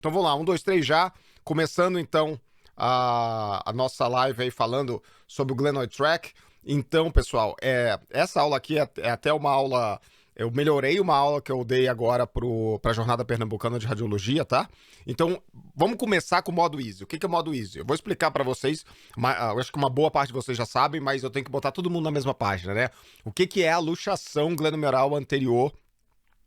Então vamos lá, 1, 2, 3 já. Começando então a nossa live aí falando sobre o Glenoid Track. Então, pessoal, essa aula aqui é até uma aula... Eu melhorei uma aula que eu dei agora para a Jornada Pernambucana de Radiologia, tá? Então, vamos começar com o modo easy. O que é o modo easy? Eu vou explicar para vocês, eu acho que uma boa parte de vocês já sabem, mas eu tenho que botar todo mundo na mesma página, né? O que é a luxação glenomeral anterior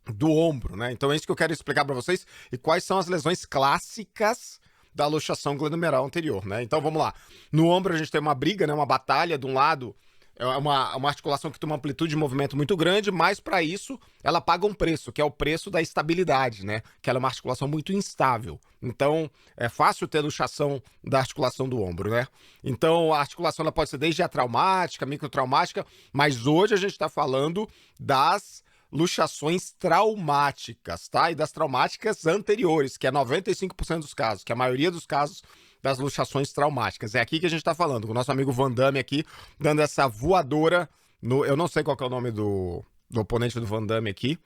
do ombro, né? Então é isso que eu quero explicar para vocês e quais são as lesões clássicas da luxação glenomeral anterior, né? Então vamos lá. No ombro a gente tem uma briga, né? Uma batalha. De um lado é uma articulação que tem uma amplitude de movimento muito grande, mas para isso ela paga um preço, que é o preço da estabilidade, né? Que ela é uma articulação muito instável. Então é fácil ter luxação da articulação do ombro, né? Então a articulação ela pode ser desde a traumática, microtraumática, mas hoje a gente está falando das luxações traumáticas, tá? E das traumáticas anteriores, que é 95% dos casos, que é a maioria dos casos das luxações traumáticas. É aqui que a gente tá falando, com o nosso amigo Van Damme aqui, dando essa voadora no... Eu não sei qual que é o nome do oponente do Van Damme aqui,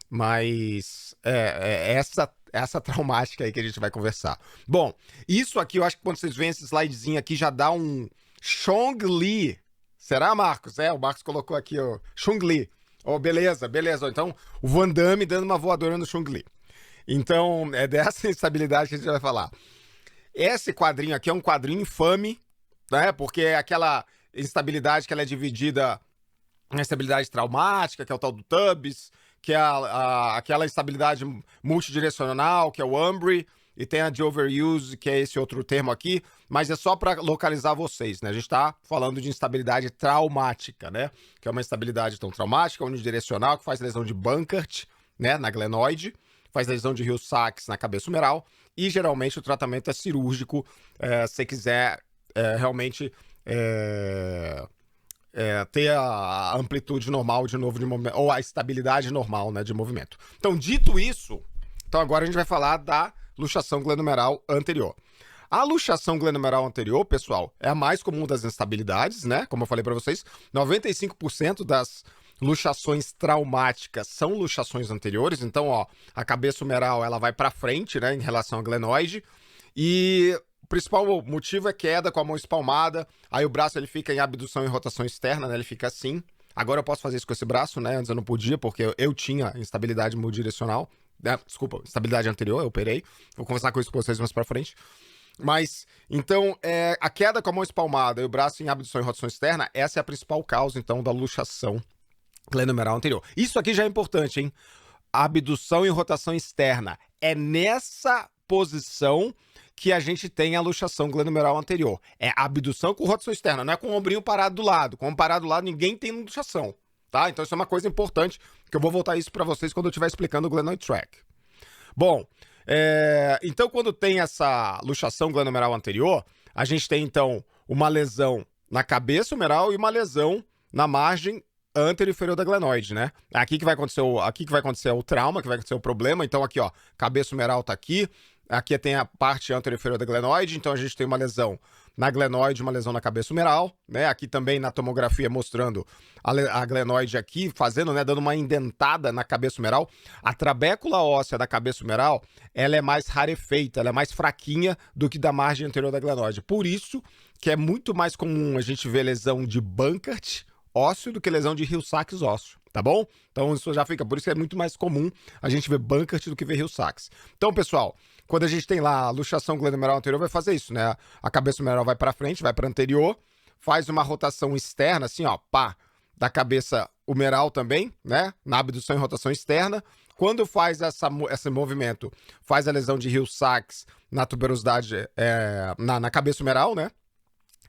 mas essa traumática aí que a gente vai conversar. Bom, isso aqui, eu acho que quando vocês veem esse slidezinho aqui, já dá um Chong Li. Será, Marcos? O Marcos colocou aqui, ó, Chong Li. Oh, beleza. Então, o Van Damme dando uma voadora no Chong Li. Então, é dessa instabilidade que a gente vai falar. Esse quadrinho aqui é um quadrinho infame, né? Porque é aquela instabilidade que ela é dividida na instabilidade traumática, que é o tal do TUBS, que é aquela instabilidade multidirecional, que é o Umbry, e tem a de overuse, que é esse outro termo aqui, mas é só para localizar vocês, né? A gente está falando de instabilidade traumática, né? Que é uma instabilidade tão traumática, unidirecional, que faz lesão de Bankert, né? Na glenoide, faz lesão de Hill-Sachs na cabeça humeral, e geralmente o tratamento é cirúrgico, se você quiser realmente ter a amplitude normal de novo de movimento, ou a estabilidade normal, né, de movimento. Então, dito isso, então agora a gente vai falar da luxação glenomeral anterior. A luxação glenomeral anterior, pessoal, é a mais comum das instabilidades, né? Como eu falei para vocês, 95% das luxações traumáticas são luxações anteriores. Então, ó, a cabeça humeral ela vai para frente, né, em relação à glenoide. E o principal motivo é queda com a mão espalmada. Aí o braço ele fica em abdução e rotação externa, né? Ele fica assim. Agora eu posso fazer isso com esse braço, né? Antes eu não podia porque eu tinha instabilidade multidirecional. Desculpa, estabilidade anterior, eu operei. Vou conversar com isso com vocês mais pra frente. Mas, então, a queda com a mão espalmada e o braço em abdução e rotação externa, essa é a principal causa, então, da luxação glenomeral anterior. Isso aqui já é importante, hein? Abdução e rotação externa. É nessa posição que a gente tem a luxação glenomeral anterior. É abdução com rotação externa, não é com o ombrinho parado do lado. Com o parado do lado, ninguém tem luxação. Tá? Então isso é uma coisa importante, que eu vou voltar isso para vocês quando eu estiver explicando o Glenoid Track. Bom, então quando tem essa luxação glenomeral anterior, a gente tem então uma lesão na cabeça humeral e uma lesão na margem anterior-inferior da glenoide, né? Aqui que vai acontecer o trauma, que vai acontecer o problema. Então aqui, ó, cabeça humeral tá aqui. Aqui tem a parte anterior-inferior da glenoide, então a gente tem uma lesão na glenoide, uma lesão na cabeça humeral, né? Aqui também na tomografia mostrando a glenoide aqui, fazendo, né, dando uma indentada na cabeça humeral. A trabécula óssea da cabeça humeral, ela é mais rarefeita, ela é mais fraquinha do que da margem anterior da glenoide. Por isso que é muito mais comum a gente ver lesão de Bankert ósseo do que lesão de Hill-Sachs ósseo, tá bom? Então isso já fica, por isso que é muito mais comum a gente ver Bankert do que ver Hill-Sachs. Então, pessoal, quando a gente tem lá a luxação glenomeral anterior, vai fazer isso, né? A cabeça humeral vai para frente, vai para anterior, faz uma rotação externa, assim, ó, pá, da cabeça humeral também, né? Na abdução e rotação externa. Quando faz esse movimento, faz a lesão de Hill-Sachs na tuberosidade, na cabeça humeral, né?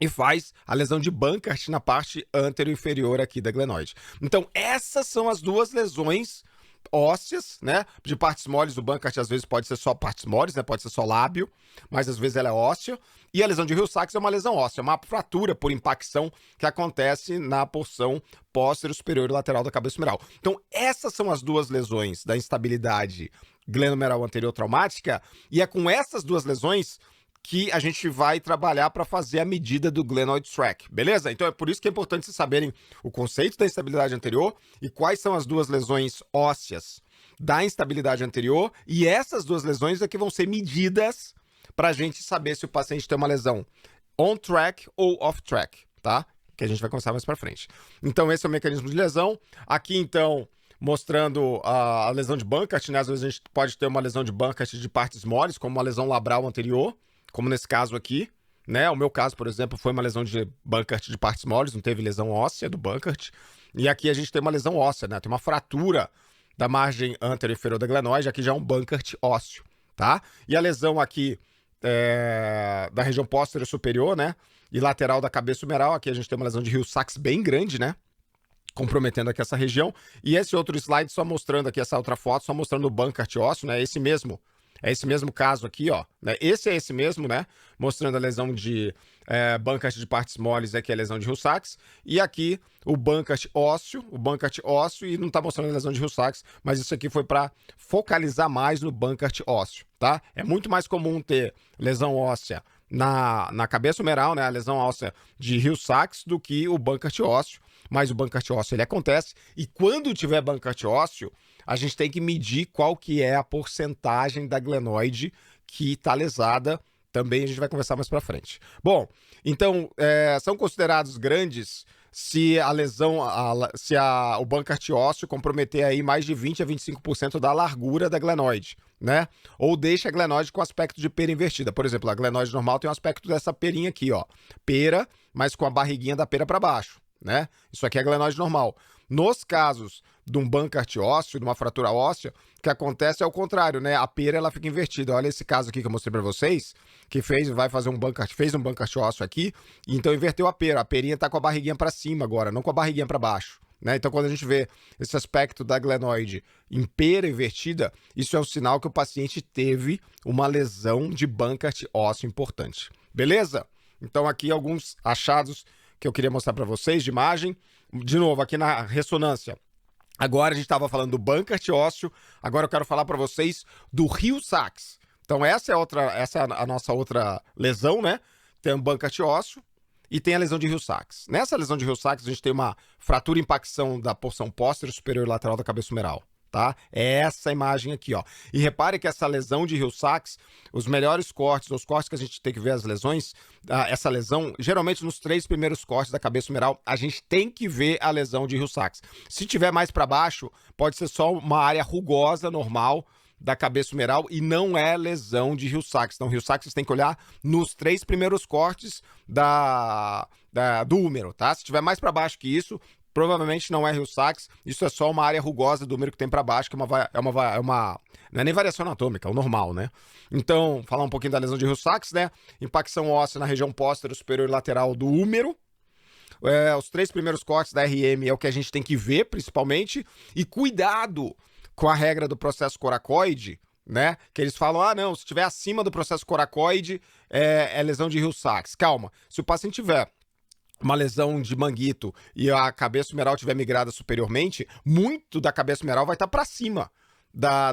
E faz a lesão de Bankert na parte anterior-inferior aqui da glenoide. Então, essas são as duas lesões ósseas, né? De partes moles, o Bankert às vezes pode ser só partes moles, né? Pode ser só lábio, mas às vezes ela é óssea. E a lesão de Hill-Sachs é uma lesão óssea, uma fratura por impacção que acontece na porção posterior superior e lateral da cabeça humeral. Então, essas são as duas lesões da instabilidade glenomeral anterior traumática, e é com essas duas lesões que a gente vai trabalhar para fazer a medida do Glenoid Track, beleza? Então é por isso que é importante vocês saberem o conceito da instabilidade anterior e quais são as duas lesões ósseas da instabilidade anterior, e essas duas lesões é que vão ser medidas para a gente saber se o paciente tem uma lesão on track ou off track, tá? Que a gente vai conversar mais para frente. Então, esse é o mecanismo de lesão. Aqui, então, mostrando a lesão de Burkhardt, né? Às vezes a gente pode ter uma lesão de Burkhardt de partes moles, como uma lesão labral anterior, como nesse caso aqui, né? O meu caso, por exemplo, foi uma lesão de Burkhardt de partes moles, não teve lesão óssea do Burkhardt. E aqui a gente tem uma lesão óssea, né? Tem uma fratura da margem anterior-inferior da glenoide, aqui já é um Burkhardt ósseo, tá? E a lesão aqui da região posterior superior, né? E lateral da cabeça humeral, aqui a gente tem uma lesão de Hill-Sachs bem grande, né? Comprometendo aqui essa região. E esse outro slide só mostrando aqui, essa outra foto, só mostrando o Burkhardt ósseo, né? É esse mesmo caso aqui, ó. Né? Esse é esse mesmo, né? Mostrando a lesão de Burkhardt de partes moles, aqui é a lesão de Hill-Sachs. E aqui o Burkhardt ósseo, e não tá mostrando a lesão de Hill-Sachs, mas isso aqui foi para focalizar mais no Burkhardt ósseo, tá? É muito mais comum ter lesão óssea na cabeça humeral, né? A lesão óssea de Hill-Sachs do que o Burkhardt ósseo. Mas o Burkhardt ósseo, ele acontece. E quando tiver Burkhardt ósseo, a gente tem que medir qual que é a porcentagem da glenoide que está lesada. Também a gente vai conversar mais para frente. Bom, então, são considerados grandes se a lesão, o Burkhardt ósseo comprometer aí mais de 20 a 25% da largura da glenoide, né? Ou deixa a glenoide com aspecto de pera invertida. Por exemplo, a glenoide normal tem um aspecto dessa perinha aqui, ó. Pera, mas com a barriguinha da pera para baixo, né? Isso aqui é a glenoide normal. Nos casos de um Burkhardt ósseo, de uma fratura óssea, o que acontece é o contrário, né? A pera, ela fica invertida. Olha esse caso aqui que eu mostrei para vocês, que fez um Burkhardt ósseo aqui, e então inverteu a pera. A perinha tá com a barriguinha para cima agora, não com a barriguinha para baixo, né? Então, quando a gente vê esse aspecto da glenoide em pera invertida, isso é um sinal que o paciente teve uma lesão de Burkhardt ósseo importante. Beleza? Então, aqui alguns achados que eu queria mostrar para vocês de imagem. De novo, aqui na ressonância. Agora a gente estava falando do Burkhardt ósseo, agora eu quero falar para vocês do Hill-Sachs. Então essa é a nossa outra lesão, né? Tem um Burkhardt ósseo e tem a lesão de Hill-Sachs. Nessa lesão de Hill-Sachs a gente tem uma fratura e impacção da porção posterior superior e lateral da cabeça humeral. Tá? É essa imagem aqui, ó. E repare que essa lesão de Hill-Sachs, os melhores cortes, os cortes que a gente tem que ver as lesões, essa lesão, geralmente nos 3 primeiros cortes da cabeça humeral, a gente tem que ver a lesão de Hill-Sachs. Se tiver mais para baixo, pode ser só uma área rugosa normal da cabeça humeral e não é lesão de Hill-Sachs. Então, Hill-Sachs tem que olhar nos 3 primeiros cortes do húmero, tá? Se tiver mais para baixo que isso, provavelmente não é Hill-Sachs, isso é só uma área rugosa do húmero que tem para baixo, que não é nem variação anatômica, é o normal, né? Então, falar um pouquinho da lesão de Hill-Sachs, né? Impacção óssea na região posterior, superior e lateral do húmero. Os 3 primeiros cortes da RM é o que a gente tem que ver, principalmente. E cuidado com a regra do processo coracoide, né? Que eles falam, não, se estiver acima do processo coracoide, é lesão de Hill-Sachs. Calma, se o paciente tiver uma lesão de manguito e a cabeça humeral tiver migrada superiormente, muito da cabeça humeral vai estar para cima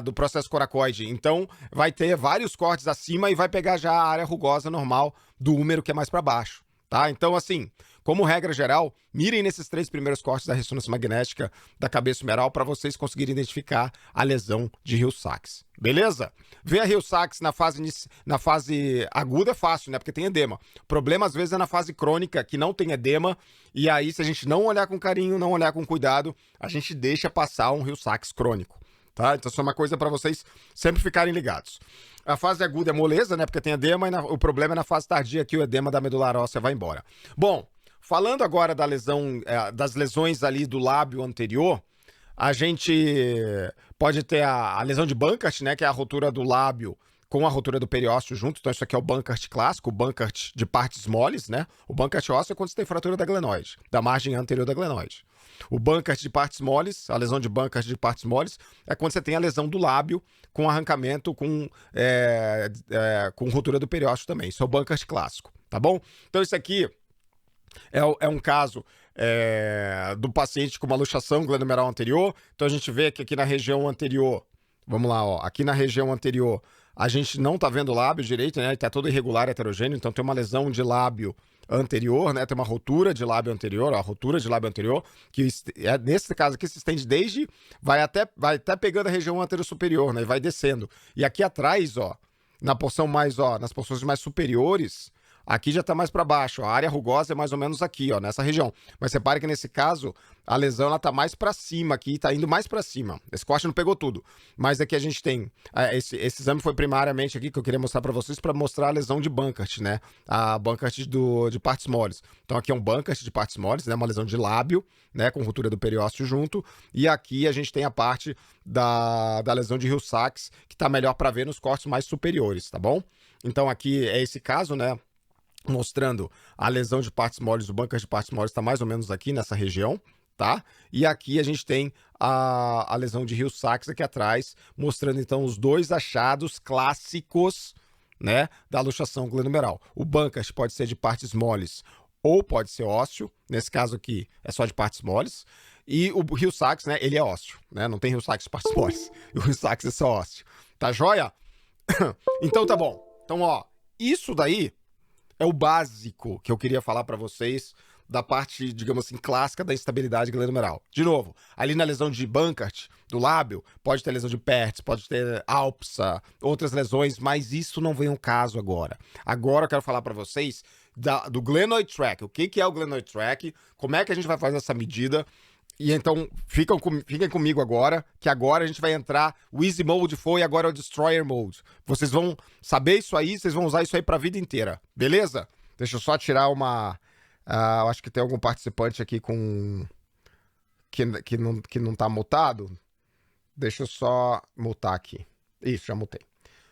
do processo coracoide. Então, vai ter vários cortes acima e vai pegar já a área rugosa normal do húmero, que é mais para baixo, tá? Então, assim, como regra geral, mirem nesses 3 primeiros cortes da ressonância magnética da cabeça humeral para vocês conseguirem identificar a lesão de Hill-Sachs. Beleza? Ver a Hill-Sachs na fase aguda é fácil, né? Porque tem edema. O problema, às vezes, é na fase crônica, que não tem edema, e aí, se a gente não olhar com carinho, não olhar com cuidado, a gente deixa passar um Hill-Sachs crônico, tá? Então, isso é uma coisa para vocês sempre ficarem ligados. A fase aguda é moleza, né? Porque tem edema, e o problema é na fase tardia, que o edema da medular óssea vai embora. Bom, falando agora das lesões ali do lábio anterior, a gente pode ter a lesão de Burkhardt, né, que é a rotura do lábio com a rotura do periósteo junto. Então isso aqui é o Burkhardt clássico, o Burkhardt de partes moles, né? O Burkhardt ósseo é quando você tem fratura da glenoide, da margem anterior da glenoide. O Burkhardt de partes moles, a lesão de Burkhardt de partes moles, é quando você tem a lesão do lábio com arrancamento com rotura do periósteo também. Isso é o Burkhardt clássico, tá bom? Então isso aqui é um caso do paciente com uma luxação glenomeral anterior. Então a gente vê que aqui na região anterior, vamos lá, ó, aqui na região anterior a gente não tá vendo o lábio direito, né? Ele tá todo irregular, heterogêneo, então tem uma lesão de lábio anterior, né? Tem uma rotura de lábio anterior, a rotura de lábio anterior, que nesse caso aqui se estende desde, vai até pegando a região anterior superior, né? E vai descendo. E aqui atrás, ó, na porção mais, ó, nas porções mais superiores, aqui já tá mais para baixo, ó. A área rugosa é mais ou menos aqui, ó, nessa região. Mas repare que nesse caso, a lesão ela tá mais para cima aqui, tá indo mais para cima. Esse corte não pegou tudo. Mas aqui a gente tem, esse exame foi primariamente aqui que eu queria mostrar para vocês, para mostrar a lesão de Bankert, né? A Bankert de partes moles. Então aqui é um Bankert de partes moles, né? Uma lesão de lábio, né? Com ruptura do periósteo junto. E aqui a gente tem a parte da lesão de Hill-Sachs, que tá melhor para ver nos cortes mais superiores, tá bom? Então aqui é esse caso, né? Mostrando a lesão de partes moles, o Bankert de partes moles está mais ou menos aqui nessa região, tá? E aqui a gente tem a lesão de Hill-Sachs aqui atrás, mostrando então os dois achados clássicos, né, da luxação glenomeral. O Bankert pode ser de partes moles ou pode ser ósseo, nesse caso aqui é só de partes moles, e o Hill-Sachs, né, ele é ósseo, né? Não tem Hill-Sachs de partes moles, o Hill-Sachs é só ósseo. Tá joia? Então tá bom. Então, ó, isso daí é o básico que eu queria falar para vocês da parte, digamos assim, clássica da instabilidade glenomeral. De novo, ali na lesão de Bankert, do lábio, pode ter lesão de Pertz, pode ter Alpsa, outras lesões, mas isso não vem ao caso agora. Agora eu quero falar para vocês do glenoid tract. O que é o glenoid tract? Como é que a gente vai fazer essa medida? E então, fiquem comigo agora, que agora a gente vai entrar, o Easy Mode foi, agora é o Destroyer Mode. Vocês vão saber isso aí, vocês vão usar isso aí pra vida inteira, beleza? Deixa eu só tirar uma... eu acho que tem algum participante aqui com... que não tá mutado. Deixa eu só mutar aqui. Isso, já mutei.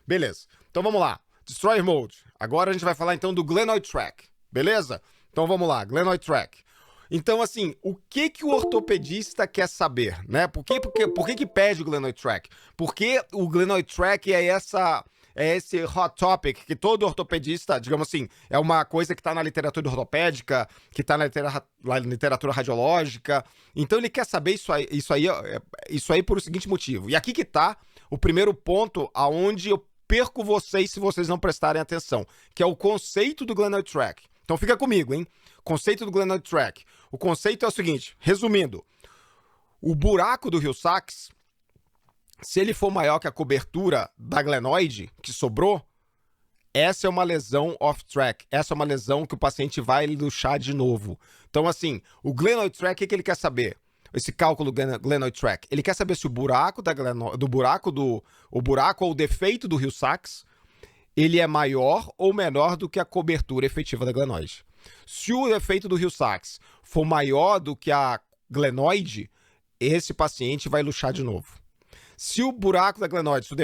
Beleza, então vamos lá. Destroyer Mode. Agora a gente vai falar então do glenoid tract, beleza? Então vamos lá, glenoid tract. Então, assim, o que o ortopedista quer saber, né? Por que pede o glenoid tract? Porque o glenoid tract é esse hot topic que todo ortopedista, digamos assim, é uma coisa que está na literatura ortopédica, que está na literatura radiológica. Então ele quer saber isso aí por o seguinte motivo. E aqui que está o primeiro ponto aonde eu perco vocês se vocês não prestarem atenção, que é o conceito do glenoid tract. Então fica comigo, hein? Conceito do glenoid tract. O conceito é o seguinte, resumindo, o buraco do Hill-Sachs, se ele for maior que a cobertura da glenoide que sobrou, essa é uma lesão off-track, essa é uma lesão que o paciente vai luxar de novo. Então, assim, o glenoid tract, o que ele quer saber? Esse cálculo glenoid tract, ele quer saber se o buraco ou o defeito do Hill-Sachs, ele é maior ou menor do que a cobertura efetiva da glenoide. Se o defeito do Hill-Sachs for maior do que a glenoide, esse paciente vai luxar de novo. Se o buraco da glenoide, se o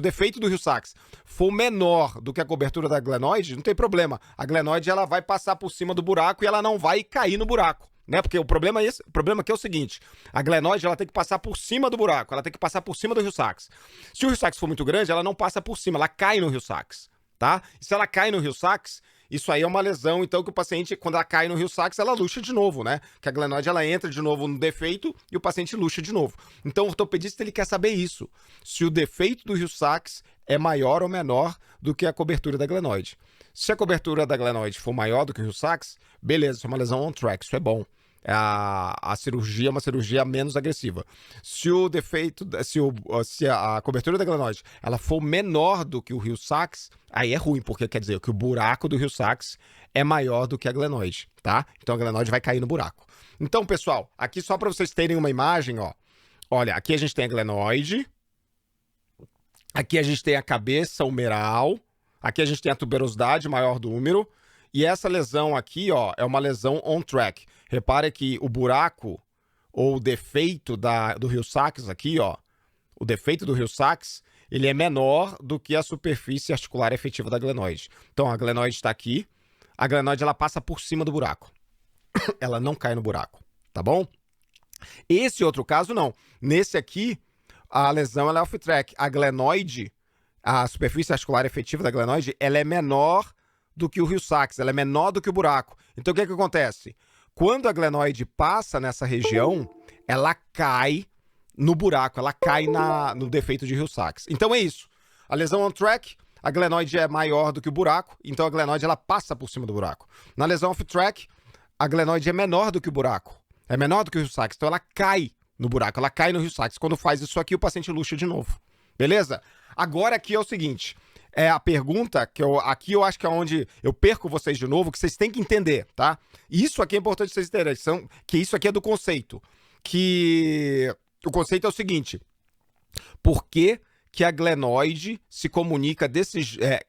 defeito do Hill-Sachs for menor do que a cobertura da glenoide, não tem problema. A glenoide ela vai passar por cima do buraco e ela não vai cair no buraco, né? Porque o problema aqui é o seguinte, a glenoide ela tem que passar por cima do buraco, ela tem que passar por cima do Hill-Sachs. Se o Hill-Sachs for muito grande, ela não passa por cima, ela cai no Hill-Sachs, tá? E se ela cai no Hill-Sachs, isso aí é uma lesão, então, que o paciente, quando ela cai no Hill-Sachs, ela luxa de novo, né? Que a glenoide, ela entra de novo no defeito e o paciente luxa de novo. Então, o ortopedista, ele quer saber isso. Se o defeito do Hill-Sachs é maior ou menor do que a cobertura da glenoide. Se a cobertura da glenoide for maior do que o Hill-Sachs, beleza, isso é uma lesão on-track, isso é bom. A cirurgia é uma cirurgia menos agressiva. Se a cobertura da glenoide ela for menor do que o Hill-Sachs, aí é ruim, porque quer dizer que o buraco do Hill-Sachs é maior do que a glenoide, tá? Então a glenoide vai cair no buraco. Então, pessoal, aqui só para vocês terem uma imagem, ó. Olha, aqui a gente tem a glenoide, aqui a gente tem a cabeça humeral, aqui a gente tem a tuberosidade maior do húmero, e essa lesão aqui, ó, é uma lesão on-track. Repare que o buraco ou o defeito do Hill-Sachs aqui, ó, o defeito do Hill-Sachs, ele é menor do que a superfície articular efetiva da glenoide. Então, a glenoide está aqui, a glenoide ela passa por cima do buraco. Ela não cai no buraco, tá bom? Esse outro caso, não. Nesse aqui, a lesão ela é off-track. A glenoide, a superfície articular efetiva da glenoide, ela é menor do que o Hill-Sachs, ela é menor do que o buraco. Então, o que acontece? Quando a glenoide passa nessa região, ela cai no buraco, ela cai no defeito de Hill-Sachs. Então é isso. A lesão on-track, a glenoide é maior do que o buraco, então a glenoide ela passa por cima do buraco. Na lesão off-track, a glenoide é menor do que o buraco, é menor do que o Rio-Sachs, então ela cai no buraco, ela cai no Rio-Sachs. Quando faz isso aqui, o paciente luxa de novo. Beleza? Agora aqui é o seguinte, é a pergunta que aqui eu acho que é onde eu perco vocês de novo, que vocês têm que entender, tá? E isso aqui é importante vocês entenderem, que isso aqui é do conceito. Que o conceito é o seguinte, por que a glenoide se comunica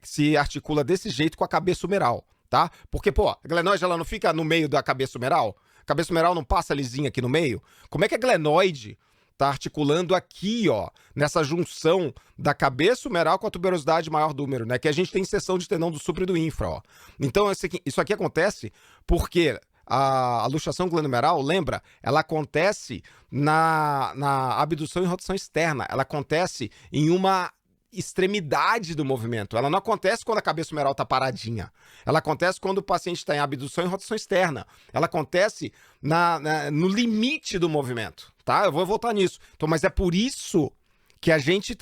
se articula desse jeito com a cabeça humeral, tá? Porque, pô, a glenoide ela não fica no meio da cabeça humeral? A cabeça humeral não passa lisinha aqui no meio? Como é que a glenoide tá articulando aqui, ó, nessa junção da cabeça humeral com a tuberosidade maior do húmero, né? Que a gente tem inserção de tendão do supra e do infra, ó. Então, isso aqui acontece porque a luxação glenomeral, lembra, ela acontece na abdução e rotação externa. Ela acontece em uma extremidade do movimento. Ela não acontece quando a cabeça humeral está paradinha. Ela acontece quando o paciente está em abdução e rotação externa. Ela acontece no limite do movimento, tá? Eu vou voltar nisso. Então, mas é por isso que a gente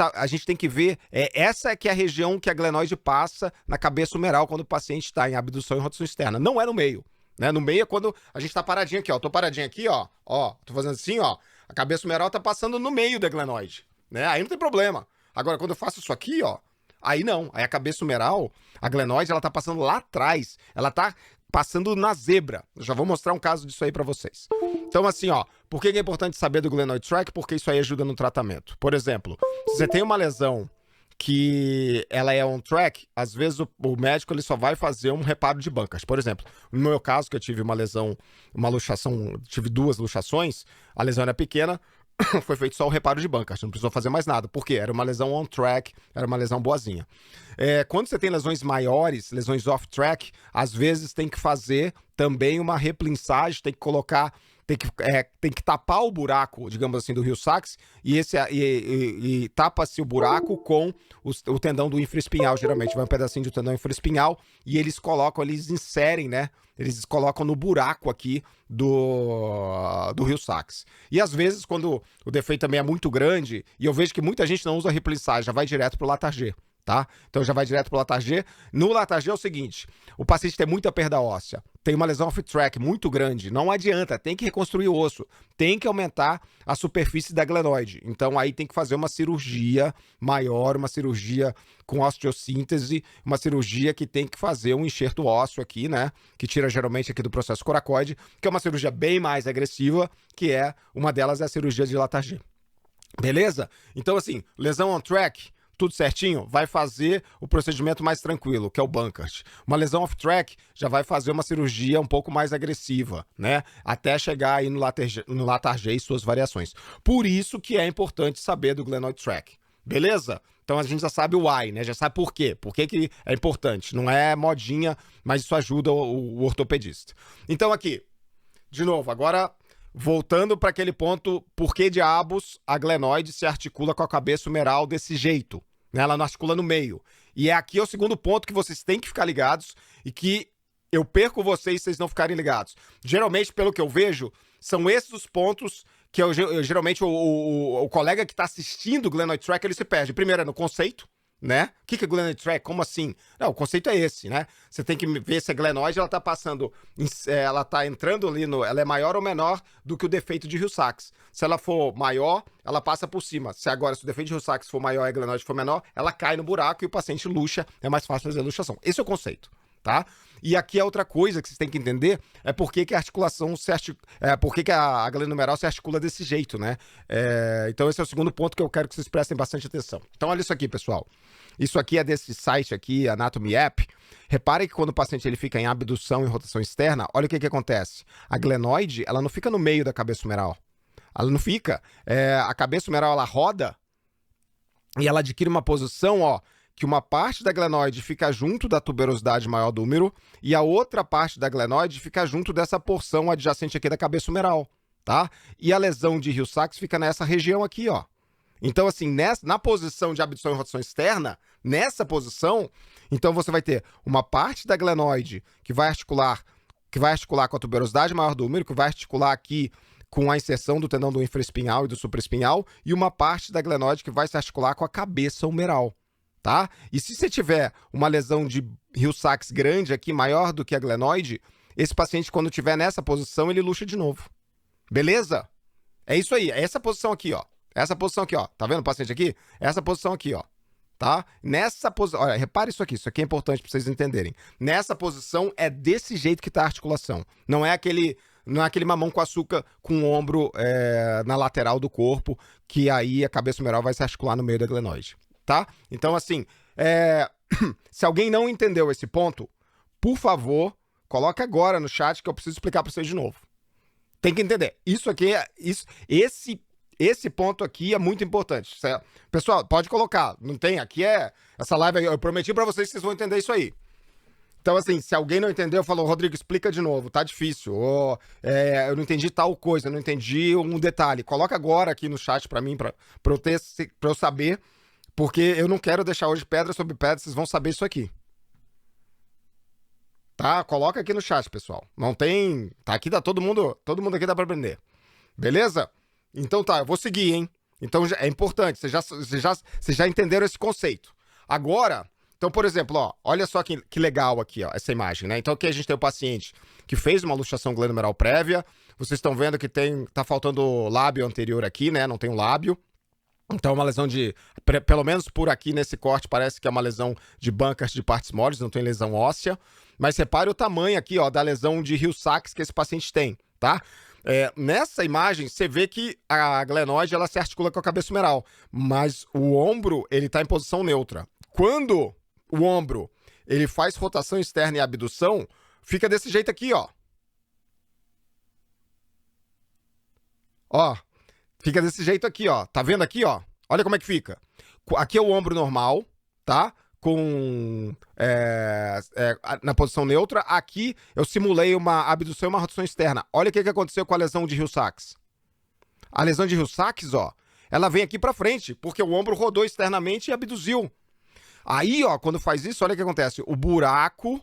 tem que ver, essa é que é a região que a glenoide passa na cabeça humeral quando o paciente está em abdução e rotação externa. Não é no meio, né? No meio é quando a gente está paradinho aqui, ó. Tô paradinho aqui, ó. Ó, tô fazendo assim, ó. A cabeça humeral tá passando no meio da glenoide, né? Aí não tem problema. Agora, quando eu faço isso aqui, ó, aí não. Aí a cabeça humeral, a glenoide, ela tá passando lá atrás. Ela tá passando na zebra. Eu já vou mostrar um caso disso aí pra vocês. Então, assim, ó, por que é importante saber do glenoid track? Porque isso aí ajuda no tratamento. Por exemplo, se você tem uma lesão que ela é on track, às vezes o médico ele só vai fazer um reparo de bancas. Por exemplo, no meu caso, que eu tive uma lesão, uma luxação, tive 2 luxações, a lesão era pequena, foi feito só o reparo de bancas, não precisou fazer mais nada. Por quê? Era uma lesão on-track, era uma lesão boazinha. Quando você tem lesões maiores, lesões off-track, às vezes tem que fazer também uma replinçagem, tem que colocar, tem que tapar o buraco, digamos assim, do Rio-Sachs, e tapa-se o buraco com o tendão do infraespinhal, geralmente. Vai um pedacinho do tendão infraespinhal e eles inserem, né? Eles colocam no buraco aqui do Rio-Sachs. E às vezes, quando o defeito também é muito grande, e eu vejo que muita gente não usa replinçagem, já vai direto pro Latarjet, tá? Então já vai direto pro Latarjet. No Latarjet é o seguinte, o paciente tem muita perda óssea, tem uma lesão off-track muito grande, não adianta, tem que reconstruir o osso, tem que aumentar a superfície da glenoide. Então aí tem que fazer uma cirurgia maior, uma cirurgia com osteossíntese, uma cirurgia que tem que fazer um enxerto ósseo aqui, né? Que tira geralmente aqui do processo coracoide, que é uma cirurgia bem mais agressiva, que é, uma delas é a cirurgia de Latarjet. Beleza? Então assim, lesão on track, tudo certinho, vai fazer o procedimento mais tranquilo, que é o Bankart. Uma lesão off-track já vai fazer uma cirurgia um pouco mais agressiva, né? Até chegar aí no Latarjet e suas variações. Por isso que é importante saber do glenoid track. Beleza? Então a gente já sabe o why, né? Já sabe por quê. Por que é importante. Não é modinha, mas isso ajuda o ortopedista. Então aqui, de novo, agora voltando para aquele ponto, por que diabos a glenoide se articula com a cabeça humeral desse jeito? Ela não articula no meio. E aqui é o segundo ponto que vocês têm que ficar ligados e que eu perco vocês se vocês não ficarem ligados. Geralmente, pelo que eu vejo, são esses os pontos que geralmente o colega que está assistindo o glenoid track, ele se perde. Primeiro é no conceito, né? O que é glenoid track? Como assim? Não, o conceito é esse, né? Você tem que ver se a glenoide, ela tá passando, ela tá entrando ali ela é maior ou menor do que o defeito de Rio-Sachs. Se ela for maior, ela passa por cima. Se o defeito de Rio-Sachs for maior e a glenoide for menor, ela cai no buraco e o paciente luxa, é mais fácil fazer a luxação. Esse é o conceito, tá? E aqui a outra coisa que vocês têm que entender é por que a articulação por que a glenomeral se articula desse jeito, né? Então esse é o segundo ponto que eu quero que vocês prestem bastante atenção. Então olha isso aqui, pessoal. Isso aqui é desse site aqui, Anatomy App. Reparem que quando o paciente ele fica em abdução e rotação externa, olha o que acontece. A glenoide, ela não fica no meio da cabeça humeral. Ela não fica. A cabeça humeral, ela roda e ela adquire uma posição, ó, que uma parte da glenoide fica junto da tuberosidade maior do húmero e a outra parte da glenoide fica junto dessa porção adjacente aqui da cabeça humeral, tá? E a lesão de Rio-Sachs fica nessa região aqui, ó. Então, assim, na posição de abdução e rotação externa, nessa posição, então você vai ter uma parte da glenoide que vai articular com a tuberosidade maior do húmero, que vai articular aqui com a inserção do tendão do infraespinhal e do supraespinhal, e uma parte da glenoide que vai se articular com a cabeça humeral. tá? E se você tiver uma lesão de Hill-Sachs grande aqui, maior do que a glenoide, esse paciente, quando tiver nessa posição, ele luxa de novo. Beleza? É isso aí, é essa posição aqui, ó. Essa posição aqui, ó. Tá vendo o paciente aqui? Essa posição aqui, ó. Tá? Nessa posição, olha, repare isso aqui é importante para vocês entenderem. Nessa posição é desse jeito que tá a articulação. Não é aquele mamão com açúcar com o ombro na lateral do corpo, que aí a cabeça humeral vai se articular no meio da glenoide, tá? Então, assim, se alguém não entendeu esse ponto, por favor, coloca agora no chat que eu preciso explicar para vocês de novo. Tem que entender. Isso aqui, esse ponto aqui é muito importante. Certo? Pessoal, pode colocar. Não tem, aqui essa live, eu prometi pra vocês que vocês vão entender isso aí. Então, assim, se alguém não entendeu, falou, Rodrigo, explica de novo, tá difícil. Eu não entendi tal coisa, eu não entendi um detalhe. Coloca agora aqui no chat pra mim, pra eu saber, porque eu não quero deixar hoje pedra sobre pedra, vocês vão saber isso aqui. Tá? Coloca aqui no chat, pessoal. Não tem... Tá aqui, dá todo mundo aqui dá pra aprender. Beleza? Então tá, eu vou seguir, hein? Então é importante, vocês já entenderam esse conceito. Agora, então, por exemplo, ó, olha só que legal aqui, ó, essa imagem, né? Então aqui a gente tem o paciente que fez uma luxação glenomeral prévia. Vocês estão vendo que tá faltando o lábio anterior aqui, né? Não tem o lábio. Então, uma lesão pelo menos por aqui nesse corte, parece que é uma lesão de Bankart de partes moles, não tem lesão óssea. Mas repare o tamanho aqui, ó, da lesão de Hill-Sachs que esse paciente tem, tá? Nessa imagem, você vê que a glenoide, ela se articula com a cabeça humeral, mas o ombro, ele tá em posição neutra. Quando o ombro, ele faz rotação externa e abdução, fica desse jeito aqui, ó. Ó. Fica desse jeito aqui, ó. Tá vendo aqui, ó? Olha como é que fica. Aqui é o ombro normal, tá? Na posição neutra. Aqui eu simulei uma abdução e uma rotação externa. Olha o que aconteceu com a lesão de Hill-Sachs. A lesão de Hill-Sachs, ó, ela vem aqui pra frente, porque o ombro rodou externamente e abduziu. Aí, ó, quando faz isso, olha o que acontece. O buraco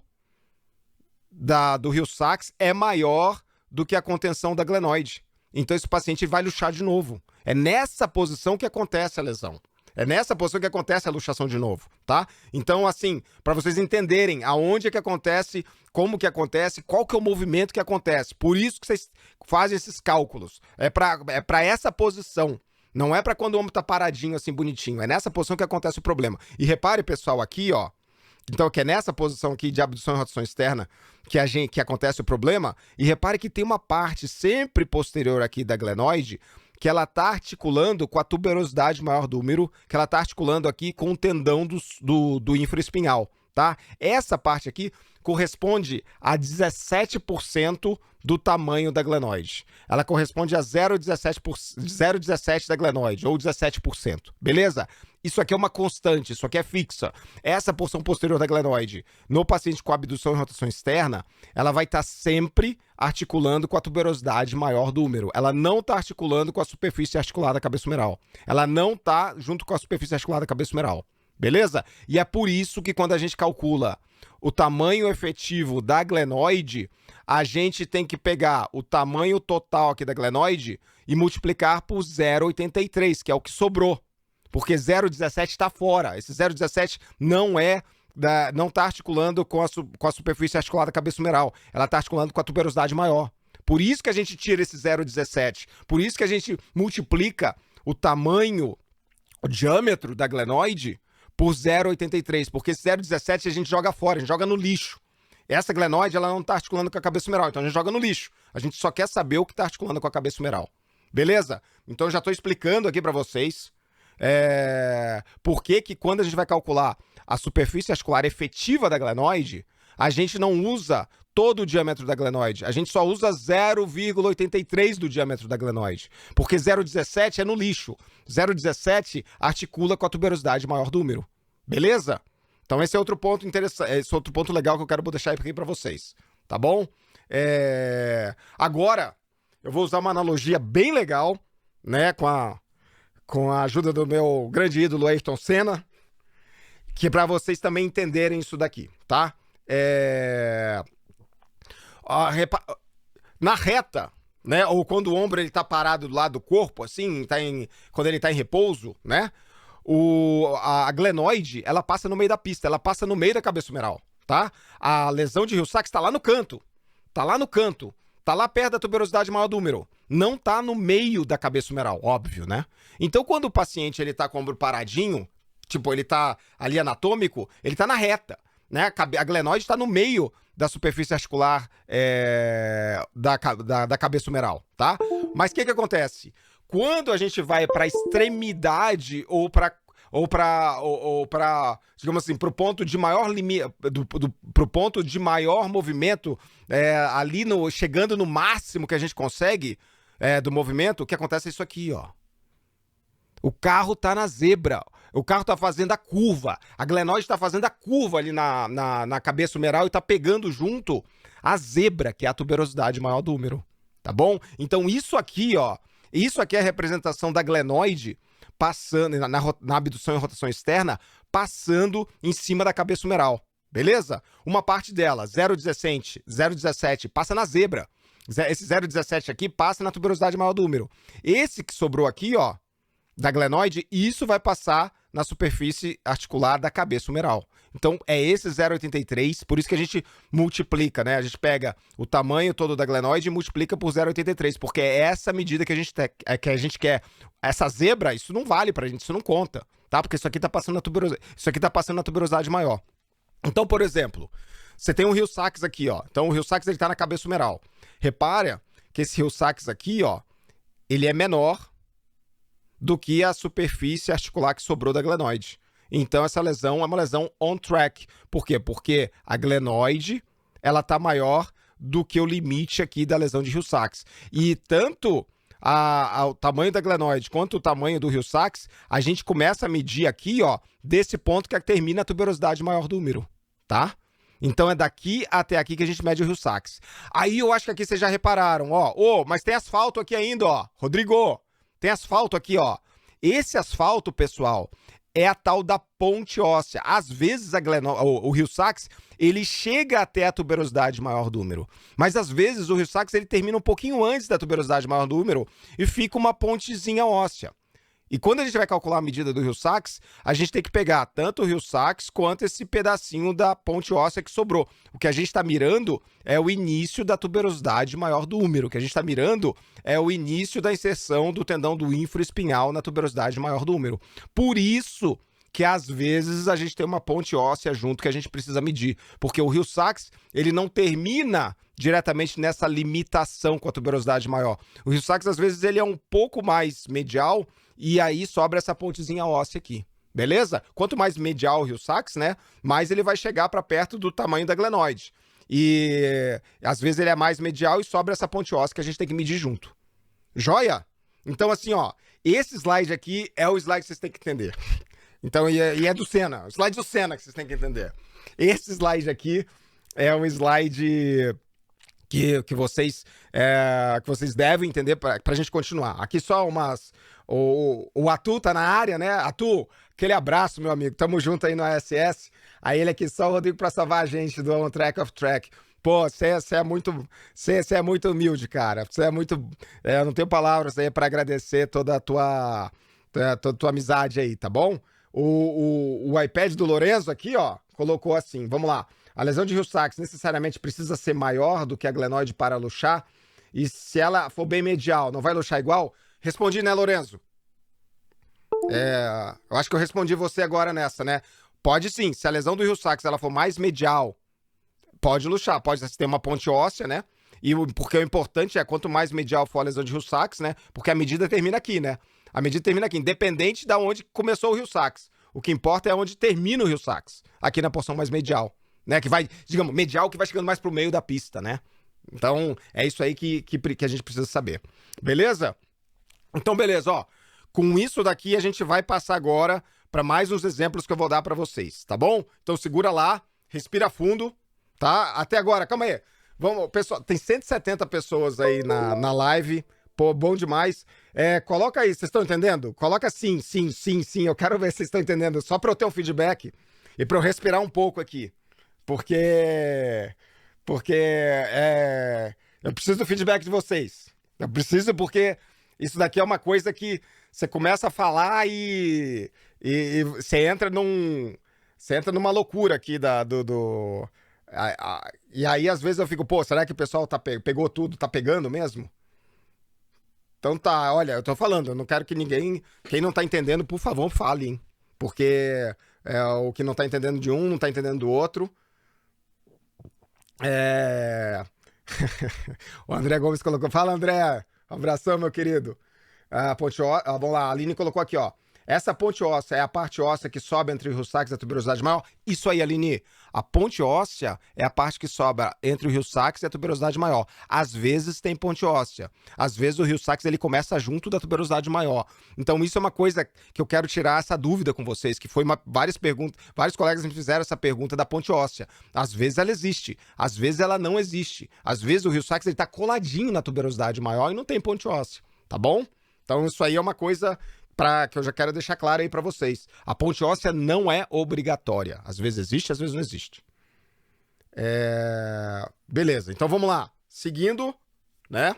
do Hill-Sachs é maior do que a contenção da glenoide. Então esse paciente vai luxar de novo. É nessa posição que acontece a lesão. É nessa posição que acontece a luxação de novo, tá? Então, assim, para vocês entenderem aonde é que acontece, como que acontece, qual que é o movimento que acontece. Por isso que vocês fazem esses cálculos. É para essa posição. Não é para quando o ombro tá paradinho, assim, bonitinho. É nessa posição que acontece o problema. E repare, pessoal, aqui, ó. Então, que é nessa posição aqui de abdução e rotação externa que acontece o problema. E repare que tem uma parte sempre posterior aqui da glenoide que ela está articulando com a tuberosidade maior do úmero, que ela está articulando aqui com o tendão do infraespinhal, tá? Essa parte aqui corresponde a 17% do tamanho da glenoide. Ela corresponde a 0,17% da glenoide, ou 17%, beleza? Isso aqui é uma constante, isso aqui é fixa. Essa porção posterior da glenoide, no paciente com abdução e rotação externa, ela vai estar sempre articulando com a tuberosidade maior do úmero. Ela não está articulando com a superfície articulada da cabeça humeral. Ela não está junto com a superfície articulada da cabeça humeral. Beleza? E é por isso que quando a gente calcula o tamanho efetivo da glenoide, a gente tem que pegar o tamanho total aqui da glenoide e multiplicar por 0,83, que é o que sobrou. Porque 0,17 está fora. Esse 0,17 não está articulando com a superfície articulada da cabeça humeral. Ela está articulando com a tuberosidade maior. Por isso que a gente tira esse 0,17. Por isso que a gente multiplica o tamanho, o diâmetro da glenoide por 0,83. Porque esse 0,17 a gente joga fora, a gente joga no lixo. Essa glenoide, ela não está articulando com a cabeça humeral, então a gente joga no lixo. A gente só quer saber o que está articulando com a cabeça humeral. Beleza? Então eu já estou explicando aqui para vocês por que quando a gente vai calcular a superfície articular efetiva da glenoide, a gente não usa todo o diâmetro da glenoide. A gente só usa 0,83 do diâmetro da glenoide. Porque 0,17 é no lixo. 0,17 articula com a tuberosidade maior do úmero. Beleza? Então esse é outro ponto interessante, esse é outro ponto legal que eu quero deixar aqui para vocês. Tá bom? Agora, eu vou usar uma analogia bem legal, né? Com a ajuda do meu grande ídolo Ayrton Senna, que é para vocês também entenderem isso daqui, tá? Na reta, né? Ou quando o ombro ele tá parado do lado do corpo, assim, quando ele tá em repouso, né? a glenoide, ela passa no meio da pista, ela passa no meio da cabeça humeral, tá? A lesão de Hill-Sachs tá lá no canto, tá lá no canto, tá lá perto da tuberosidade maior do úmero, não tá no meio da cabeça humeral, óbvio, né? Então, quando o paciente ele tá com o ombro paradinho, tipo, ele tá ali anatômico, ele tá na reta, né? A glenoide está no meio da superfície articular da cabeça humeral, tá? Mas o que acontece? Quando a gente vai para extremidade ou para digamos assim, pro ponto de maior limite, pro ponto de maior movimento, ali chegando no máximo que a gente consegue do movimento, o que acontece é isso aqui, ó. O carro tá na zebra, o carro tá fazendo a curva, a glenoide tá fazendo a curva ali na cabeça humeral e tá pegando junto a zebra, que é a tuberosidade maior do úmero, tá bom? Então isso aqui, ó, isso aqui é a representação da glenoide passando na abdução e rotação externa, passando em cima da cabeça humeral, beleza? Uma parte dela, 0,17, passa na zebra. Esse 0,17 aqui passa na tuberosidade maior do úmero. Esse que sobrou aqui, ó, da glenoide, isso vai passar na superfície articular da cabeça humeral. Então, é esse 0,83, por isso que a gente multiplica, né? A gente pega o tamanho todo da glenoide e multiplica por 0,83, porque é essa medida que a gente quer. Essa zebra, isso não vale pra gente, isso não conta, tá? Porque isso aqui tá passando na tuberosidade maior. Então, por exemplo, você tem um Hill-Sachs aqui, ó. Então, o Hill-Sachs, ele tá na cabeça humeral. Repara que esse Hill-Sachs aqui, ó, ele é menor do que a superfície articular que sobrou da glenoide. Então, essa lesão é uma lesão on track. Por quê? Porque a glenoide, ela tá maior do que o limite aqui da lesão de Hill-Sachs. E tanto o tamanho da glenoide quanto o tamanho do Hill-Sachs, a gente começa a medir aqui, ó, desse ponto que termina a tuberosidade maior do úmero, tá? Então é daqui até aqui que a gente mede o Hill-Sachs. Aí eu acho que aqui vocês já repararam, ó, mas tem asfalto aqui ainda, ó. Rodrigo, tem asfalto aqui, ó. Esse asfalto, pessoal, é a tal da ponte óssea. Às vezes o Hill-Sachs, ele chega até a tuberosidade maior do úmero. Mas às vezes o Hill-Sachs, ele termina um pouquinho antes da tuberosidade maior do úmero e fica uma pontezinha óssea. E quando a gente vai calcular a medida do Hill-Sachs, a gente tem que pegar tanto o Hill-Sachs quanto esse pedacinho da ponte óssea que sobrou. O que a gente está mirando é o início da tuberosidade maior do úmero. O que a gente está mirando é o início da inserção do tendão do ínfero-espinhal na tuberosidade maior do úmero. Por isso que às vezes a gente tem uma ponte óssea junto que a gente precisa medir. Porque o Hill-Sachs, ele não termina diretamente nessa limitação com a tuberosidade maior. O Hill-Sachs, às vezes, ele é um pouco mais medial e aí sobra essa pontezinha óssea aqui, beleza? Quanto mais medial o Hill-Sachs, né, mais ele vai chegar para perto do tamanho da glenoide. E às vezes ele é mais medial e sobra essa ponte óssea que a gente tem que medir junto. Joia? Então, assim, ó, esse slide aqui é o slide que vocês têm que entender. Então, e é do Senna, o slide do Senna que vocês têm que entender. Esse slide aqui é um slide que vocês devem entender para a gente continuar. Aqui só umas... O Atu tá na área, né? Atu, aquele abraço, meu amigo. Tamo junto aí no ASS. Aí ele aqui só o Rodrigo pra salvar a gente do On Track of Track. Pô, você é muito humilde, cara. Você é muito... eu não tenho palavras aí pra agradecer toda a tua amizade aí, tá bom? O iPad do Lorenzo aqui, ó, colocou assim, vamos lá. A lesão de Hill-Sachs necessariamente precisa ser maior do que a glenoide para luxar? E se ela for bem medial, não vai luxar igual? Respondi, né, Lorenzo? Eu acho que eu respondi você agora nessa, né? Pode sim, se a lesão do Hill-Sachs ela for mais medial, pode luxar, pode ter uma ponte óssea, né? E porque o importante é quanto mais medial for a lesão de Hill-Sachs, né? Porque a medida termina aqui, né? A medida termina aqui, independente de onde começou o Hill-Sachs. O que importa é onde termina o Hill-Sachs, aqui na porção mais medial, né? Que vai, digamos, medial que vai chegando mais pro meio da pista, né? Então, é isso aí que a gente precisa saber. Beleza? Então, beleza, ó. Com isso daqui, a gente vai passar agora para mais uns exemplos que eu vou dar para vocês, tá bom? Então, segura lá, respira fundo, tá? Até agora, calma aí. Vamos, pessoal, tem 170 pessoas aí na live. Pô, bom demais. Coloca aí, vocês estão entendendo? Coloca sim. Eu quero ver se vocês estão entendendo, só para eu ter um feedback e para eu respirar um pouco aqui. Porque eu preciso do feedback de vocês. Eu preciso porque isso daqui é uma coisa que você começa a falar e e você entra numa loucura aqui e aí, às vezes, eu fico, pô, será que o pessoal pegou tudo, tá pegando mesmo? Então tá, olha, eu tô falando, eu não quero que ninguém, quem não tá entendendo, por favor, fale, hein? Porque o que não tá entendendo de um, não tá entendendo do outro. O André Gomes colocou, fala André, um abração, meu querido. Vamos lá, a Aline colocou aqui, ó. Essa ponte óssea é a parte óssea que sobe entre o rio Sacos e a tuberosidade maior? Isso aí, Aline. A ponte óssea é a parte que sobra entre o rio Sacos e a tuberosidade maior. Às vezes tem ponte óssea. Às vezes o rio Sacos ele começa junto da tuberosidade maior. Então isso é uma coisa que eu quero tirar essa dúvida com vocês, que foi várias perguntas, vários colegas me fizeram essa pergunta da ponte óssea. Às vezes ela existe, às vezes ela não existe. Às vezes o rio Sacos ele tá coladinho na tuberosidade maior e não tem ponte óssea, tá bom? Então isso aí é uma coisa que eu já quero deixar claro aí para vocês. A ponte óssea não é obrigatória. Às vezes existe, às vezes não existe. Beleza, então vamos lá. Seguindo, né?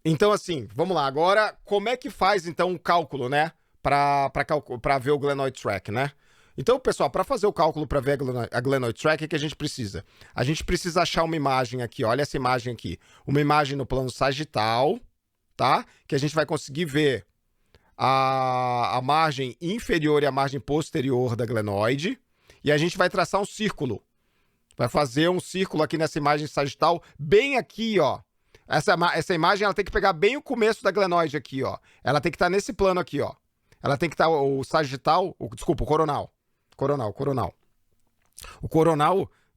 Então assim, vamos lá. Agora, como é que faz então o cálculo, né? Para ver o glenoid tract, né? Então, pessoal, para fazer o cálculo para ver a glenoid tract, o que a gente precisa? A gente precisa achar uma imagem aqui, olha essa imagem aqui. Uma imagem no plano sagital, tá? Que a gente vai conseguir ver a margem inferior e a margem posterior da glenoide. E a gente vai traçar um círculo. Vai fazer um círculo aqui nessa imagem sagital, bem aqui, ó. Essa imagem ela tem que pegar bem o começo da glenoide aqui, ó. Ela tem que estar nesse plano aqui, ó. Ela tem que estar o sagital, desculpa, o coronal. O coronal,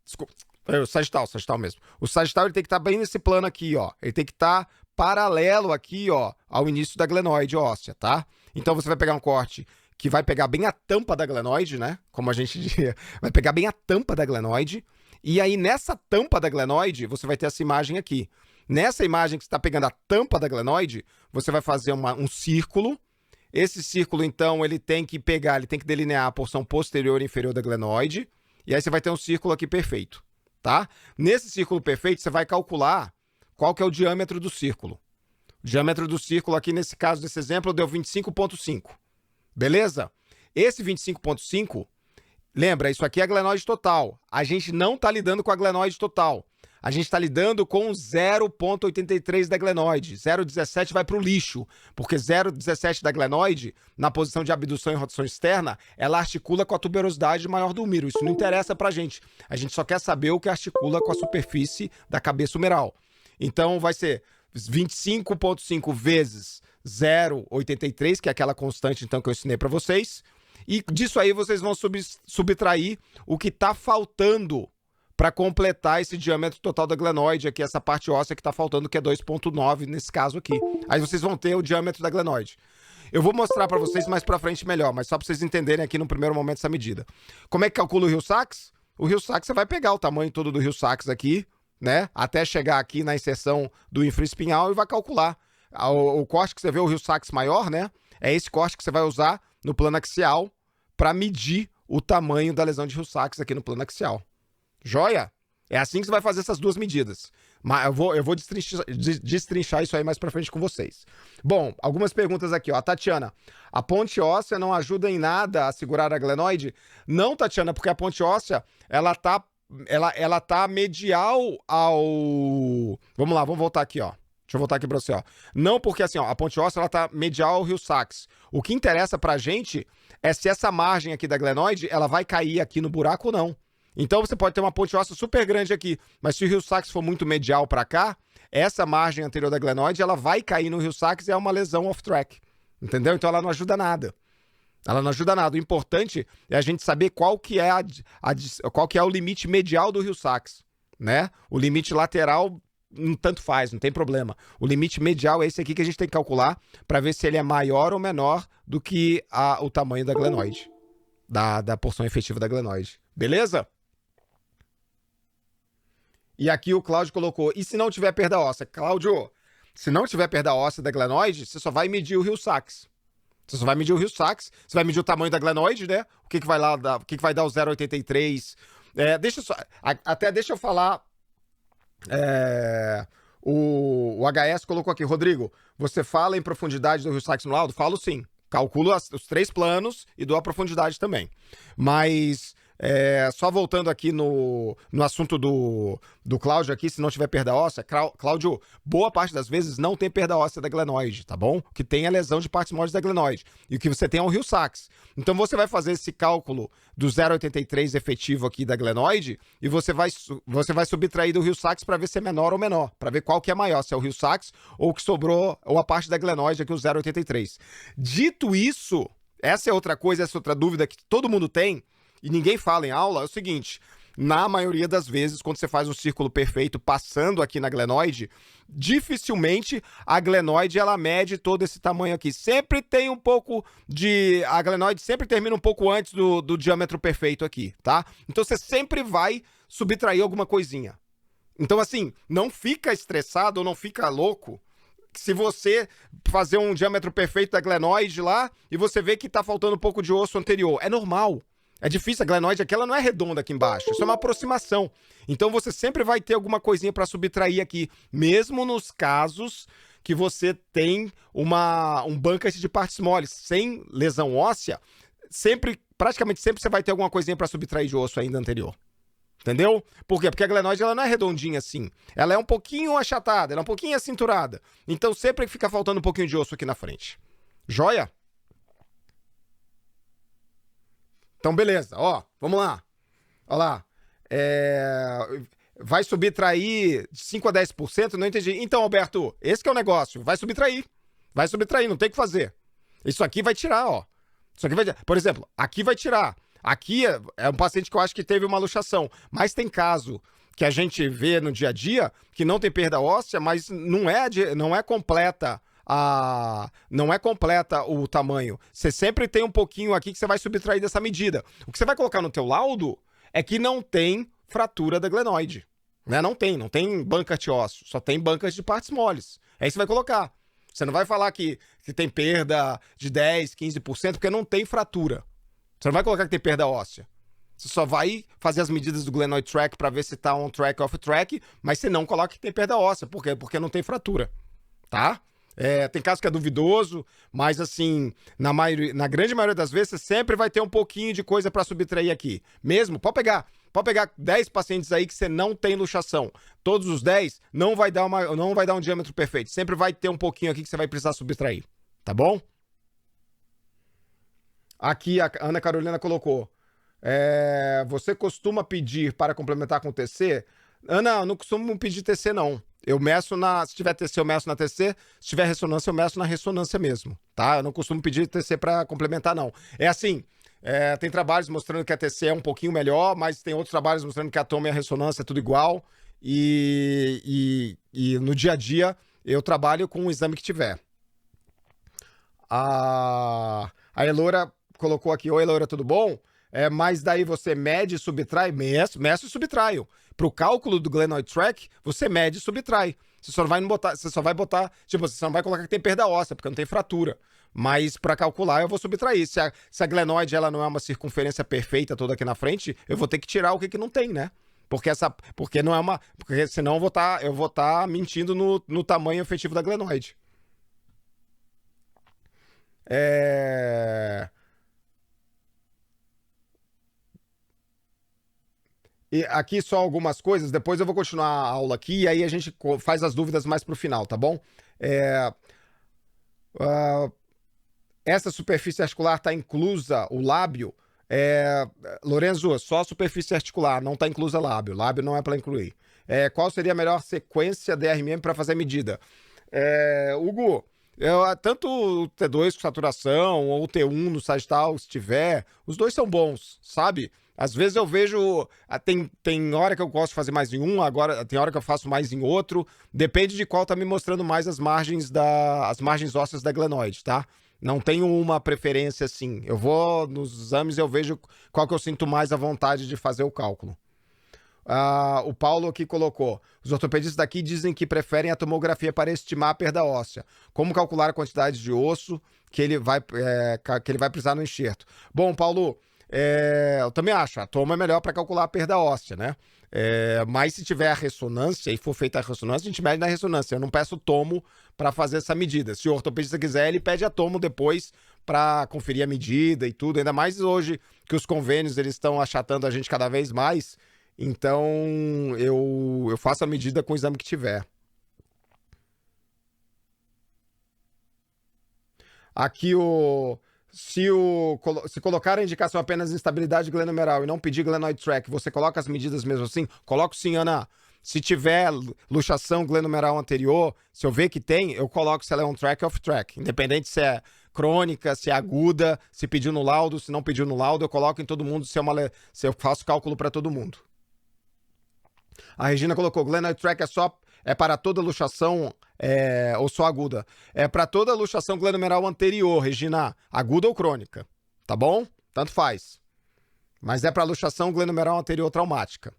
desculpa, o sagital mesmo. O sagital ele tem que estar bem nesse plano aqui, ó. Ele tem que estar paralelo aqui, ó, ao início da glenoide óssea, tá? Então você vai pegar um corte que vai pegar bem a tampa da glenoide, né? Como a gente diria, vai pegar bem a tampa da glenoide. E aí nessa tampa da glenoide você vai ter essa imagem aqui. Nessa imagem que você está pegando a tampa da glenoide, você vai fazer um círculo. Esse círculo, então, ele tem que delinear a porção posterior e inferior da glenoide. E aí você vai ter um círculo aqui perfeito, tá? Nesse círculo perfeito, você vai calcular qual que é o diâmetro do círculo. O diâmetro do círculo aqui, nesse caso desse exemplo, deu 25,5. Beleza? Esse 25,5, lembra, isso aqui é a glenoide total. A gente não está lidando com a glenoide total. A gente está lidando com 0,83 da glenoide. 0,17 vai para o lixo, porque 0,17 da glenoide, na posição de abdução e rotação externa, ela articula com a tuberosidade maior do úmero. Isso não interessa para a gente. A gente só quer saber o que articula com a superfície da cabeça humeral. Então vai ser 25,5 vezes 0,83, que é aquela constante então que eu ensinei para vocês. E disso aí vocês vão subtrair o que está faltando para completar esse diâmetro total da glenoide aqui, essa parte óssea que está faltando, que é 2,9 nesse caso aqui. Aí vocês vão ter o diâmetro da glenoide. Eu vou mostrar para vocês mais para frente melhor, mas só para vocês entenderem aqui no primeiro momento essa medida. Como é que calcula o rio Sacks? O rio Sacks você vai pegar o tamanho todo do rio Sacks aqui, né? Até chegar aqui na inserção do infraespinhal e vai calcular. O corte que você vê, o rio Sacks maior, né? É esse corte que você vai usar no plano axial para medir o tamanho da lesão de rio Sacks aqui no plano axial. Joia? É assim que você vai fazer essas duas medidas. Mas eu vou destrinchar isso aí mais pra frente com vocês. Bom, algumas perguntas aqui, ó. Tatiana, a ponte óssea não ajuda em nada a segurar a glenoide? Não, Tatiana, porque a ponte óssea, ela tá medial ao... Vamos lá, vamos voltar aqui, ó. Deixa eu voltar aqui pra você, ó. Não porque, assim, ó, a ponte óssea, ela tá medial ao rio Sacks. O que interessa pra gente é se essa margem aqui da glenoide, ela vai cair aqui no buraco ou não. Então você pode ter uma ponte óssea super grande aqui, mas se o rio Sacks for muito medial para cá, essa margem anterior da glenoide, ela vai cair no rio Sacks e é uma lesão off-track. Entendeu? Então ela não ajuda nada. Ela não ajuda nada. O importante é a gente saber qual que é o limite medial do rio Sacks, né? O limite lateral tanto faz, não tem problema. O limite medial é esse aqui que a gente tem que calcular para ver se ele é maior ou menor do que o tamanho da glenoide, da porção efetiva da glenoide. Beleza? E aqui o Cláudio colocou, e se não tiver perda óssea? Cláudio, se não tiver perda óssea da glenoide, você só vai medir o rio Sacks. Você só vai medir o rio Sacks, você vai medir o tamanho da glenoide, né? O que vai dar o 0,83. Deixa eu falar. O HS colocou aqui, Rodrigo, você fala em profundidade do rio Sacks no laudo? Falo sim. Calculo os 3 planos e dou a profundidade também. Mas, só voltando aqui no assunto do Cláudio aqui, se não tiver perda óssea, Cláudio, boa parte das vezes não tem perda óssea da glenoide, tá bom? O que tem é lesão de partes móveis da glenoide. E o que você tem é o Hill-Sachs. Então você vai fazer esse cálculo do 0,83 efetivo aqui da glenoide e você vai subtrair do Hill-Sachs para ver se é menor ou menor, para ver qual que é maior, se é o Hill-Sachs ou o que sobrou, ou a parte da glenoide aqui, o 0,83. Dito isso, essa é outra coisa, essa é outra dúvida que todo mundo tem, e ninguém fala em aula, é o seguinte: na maioria das vezes, quando você faz um círculo perfeito passando aqui na glenoide, dificilmente a glenoide ela mede todo esse tamanho aqui. Sempre tem um pouco de... A glenoide sempre termina um pouco antes do diâmetro perfeito aqui, tá? Então você sempre vai subtrair alguma coisinha. Então, assim, não fica estressado ou não fica louco se você fazer um diâmetro perfeito da glenoide lá e você vê que tá faltando um pouco de osso anterior. É normal. É difícil, a glenoide aqui ela não é redonda aqui embaixo, isso é uma aproximação. Então você sempre vai ter alguma coisinha para subtrair aqui, mesmo nos casos que você tem um bucket de partes moles sem lesão óssea, praticamente sempre você vai ter alguma coisinha para subtrair de osso ainda anterior. Entendeu? Por quê? Porque a glenoide ela não é redondinha assim. Ela é um pouquinho achatada, ela é um pouquinho acinturada. Então sempre fica faltando um pouquinho de osso aqui na frente. Joia? Então, beleza. Ó, vamos lá. Olha lá. Vai subtrair de 5 a 10%? Não entendi. Então, Alberto, esse que é o negócio. Vai subtrair. Vai subtrair, não tem o que fazer. Isso aqui vai tirar, ó. Isso aqui vai... Por exemplo, aqui vai tirar. Aqui é um paciente que eu acho que teve uma luxação. Mas tem caso que a gente vê no dia a dia que não tem perda óssea, mas não é completa não é completa o tamanho. Você sempre tem um pouquinho aqui que você vai subtrair dessa medida. O que você vai colocar no teu laudo é que não tem fratura da glenoide. Né? Não tem bucket ósseo, só tem bucket de partes moles. É isso que você vai colocar. Você não vai falar que tem perda de 10, 15%, porque não tem fratura. Você não vai colocar que tem perda óssea. Você só vai fazer as medidas do glenoid track para ver se tá on track, off track, mas você não coloca que tem perda óssea. Por quê? Porque não tem fratura. Tá? Tem caso que é duvidoso, mas assim, na grande maioria das vezes, você sempre vai ter um pouquinho de coisa para subtrair aqui. Mesmo, pode pegar 10 pacientes aí que você não tem luxação. Todos os 10 não vai dar um diâmetro perfeito. Sempre vai ter um pouquinho aqui que você vai precisar subtrair. Tá bom? Aqui a Ana Carolina colocou. Você costuma pedir para complementar com TC? Ana, eu não costumo pedir TC, não. Eu meço se tiver TC, eu meço na TC. Se tiver ressonância, eu meço na ressonância mesmo, tá? Eu não costumo pedir TC para complementar, não. É assim, tem trabalhos mostrando que a TC é um pouquinho melhor, mas tem outros trabalhos mostrando que a toma e a ressonância é tudo igual. E no dia a dia, eu trabalho com o exame que tiver. A Elora colocou aqui, oi Elora, tudo bom? Mas daí você mede e subtrai, meço e subtraio. Para o cálculo do glenoid track, você mede e subtrai. Você só vai botar, tipo, você só não vai colocar que tem perda óssea, porque não tem fratura. Mas para calcular eu vou subtrair. Se a glenoide ela não é uma circunferência perfeita toda aqui na frente, eu vou ter que tirar o que não tem, né? Porque não é uma, porque senão eu vou tá mentindo no tamanho efetivo da glenoide. E aqui só algumas coisas, depois eu vou continuar a aula aqui e aí a gente faz as dúvidas mais pro final, tá bom? Essa superfície articular está inclusa o lábio? Lorenzo, só a superfície articular, não está inclusa lábio. Lábio não é para incluir. Qual seria a melhor sequência DRMM para fazer a medida? Hugo, tanto o T2 com saturação ou o T1 no sagital, se tiver, os dois são bons, sabe? Às vezes eu vejo, tem hora que eu gosto de fazer mais em um, agora tem hora que eu faço mais em outro, depende de qual tá me mostrando mais as margens ósseas da glenoide, tá? Não tenho uma preferência assim, eu vou nos exames e eu vejo qual que eu sinto mais a vontade de fazer o cálculo. O Paulo aqui colocou, os ortopedistas daqui dizem que preferem a tomografia para estimar a perda óssea. Como calcular a quantidade de osso que ele vai precisar no enxerto? Bom, Paulo, eu também acho, a toma é melhor para calcular a perda óssea, né? Mas se tiver a ressonância e for feita a ressonância, a gente mede na ressonância. Eu não peço tomo para fazer essa medida. Se o ortopedista quiser, ele pede a tomo depois para conferir a medida e tudo, ainda mais hoje que os convênios eles estão achatando a gente cada vez mais. Então, eu faço a medida com o exame que tiver. Aqui se colocar a indicação apenas instabilidade glenomeral e não pedir glenoid track, você coloca as medidas mesmo assim? Coloco sim, Ana. Se tiver luxação glenomeral anterior, se eu ver que tem, eu coloco se ela é on track ou off track. Independente se é crônica, se é aguda, se pediu no laudo, se não pediu no laudo, eu coloco em todo mundo se eu faço cálculo para todo mundo. A Regina colocou, glenoid track é para toda luxação ou só aguda? É para toda luxação glenomeral anterior, Regina, aguda ou crônica, tá bom? Tanto faz. Mas é para luxação glenomeral anterior traumática.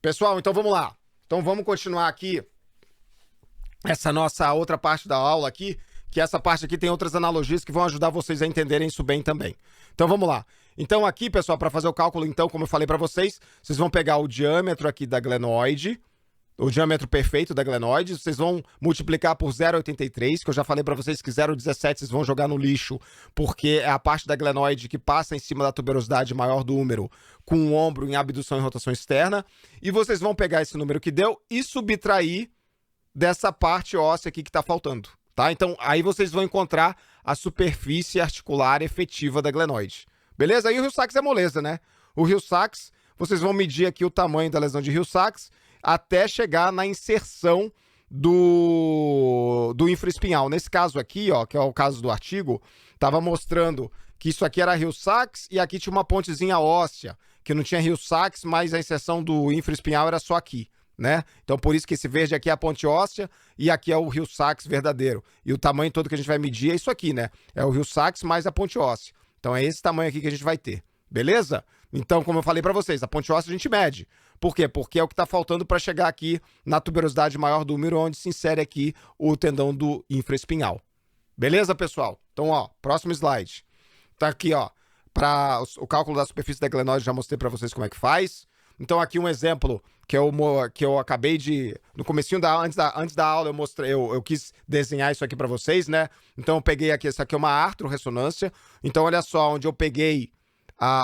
Pessoal, então vamos lá. Então vamos continuar aqui essa nossa outra parte da aula aqui, que essa parte aqui tem outras analogias que vão ajudar vocês a entenderem isso bem também. Então vamos lá. Então aqui, pessoal, para fazer o cálculo, então, como eu falei para vocês, vocês vão pegar o diâmetro aqui da glenoide, o diâmetro perfeito da glenoide, vocês vão multiplicar por 0,83, que eu já falei para vocês que 0,17 vocês vão jogar no lixo, porque é a parte da glenoide que passa em cima da tuberosidade maior do úmero, com o ombro em abdução e rotação externa, e vocês vão pegar esse número que deu e subtrair dessa parte óssea aqui que está faltando, tá? Então, aí vocês vão encontrar a superfície articular efetiva da glenoide. Beleza? Aí o Hill-Sachs é moleza, né? O Hill-Sachs, vocês vão medir aqui o tamanho da lesão de Hill-Sachs até chegar na inserção do infraespinhal. Nesse caso aqui, ó, que é o caso do artigo, estava mostrando que isso aqui era Hill-Sachs e aqui tinha uma pontezinha óssea, que não tinha Hill-Sachs, mas a inserção do infraespinhal era só aqui, né? Então por isso que esse verde aqui é a ponte óssea e aqui é o Hill-Sachs verdadeiro. E o tamanho todo que a gente vai medir é isso aqui, né? É o Hill-Sachs mais a ponte óssea. Então é esse tamanho aqui que a gente vai ter, beleza? Então, como eu falei para vocês, a ponte óssea a gente mede. Por quê? Porque é o que está faltando para chegar aqui na tuberosidade maior do úmero, onde se insere aqui o tendão do infraespinhal. Beleza, pessoal? Então, ó, próximo slide. Tá aqui, ó, para o cálculo da superfície da glenoide, já mostrei para vocês como é que faz. Então, aqui um exemplo que eu acabei de... No comecinho antes da aula, eu quis desenhar isso aqui para vocês, né? Então, eu peguei aqui, essa aqui é uma artrorressonância. Então, olha só, onde eu peguei,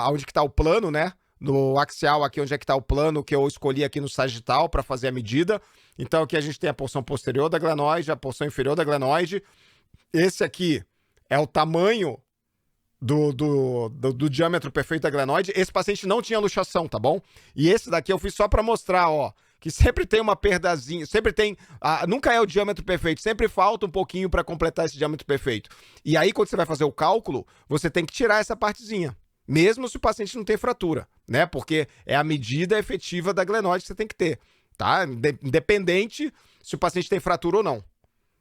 onde que tá o plano, né? No axial aqui, onde é que tá o plano que eu escolhi aqui no sagital para fazer a medida. Então, aqui a gente tem a porção posterior da glenoide, a porção inferior da glenoide. Esse aqui é o tamanho do diâmetro perfeito da glenoide. Esse paciente não tinha luxação, tá bom? E esse daqui eu fiz só pra mostrar, ó, que sempre tem uma perdazinha, sempre tem, nunca é o diâmetro perfeito, sempre falta um pouquinho pra completar esse diâmetro perfeito. E aí, quando você vai fazer o cálculo, você tem que tirar essa partezinha, mesmo se o paciente não tem fratura, né? Porque é a medida efetiva da glenoide que você tem que ter, tá? Independente se o paciente tem fratura ou não.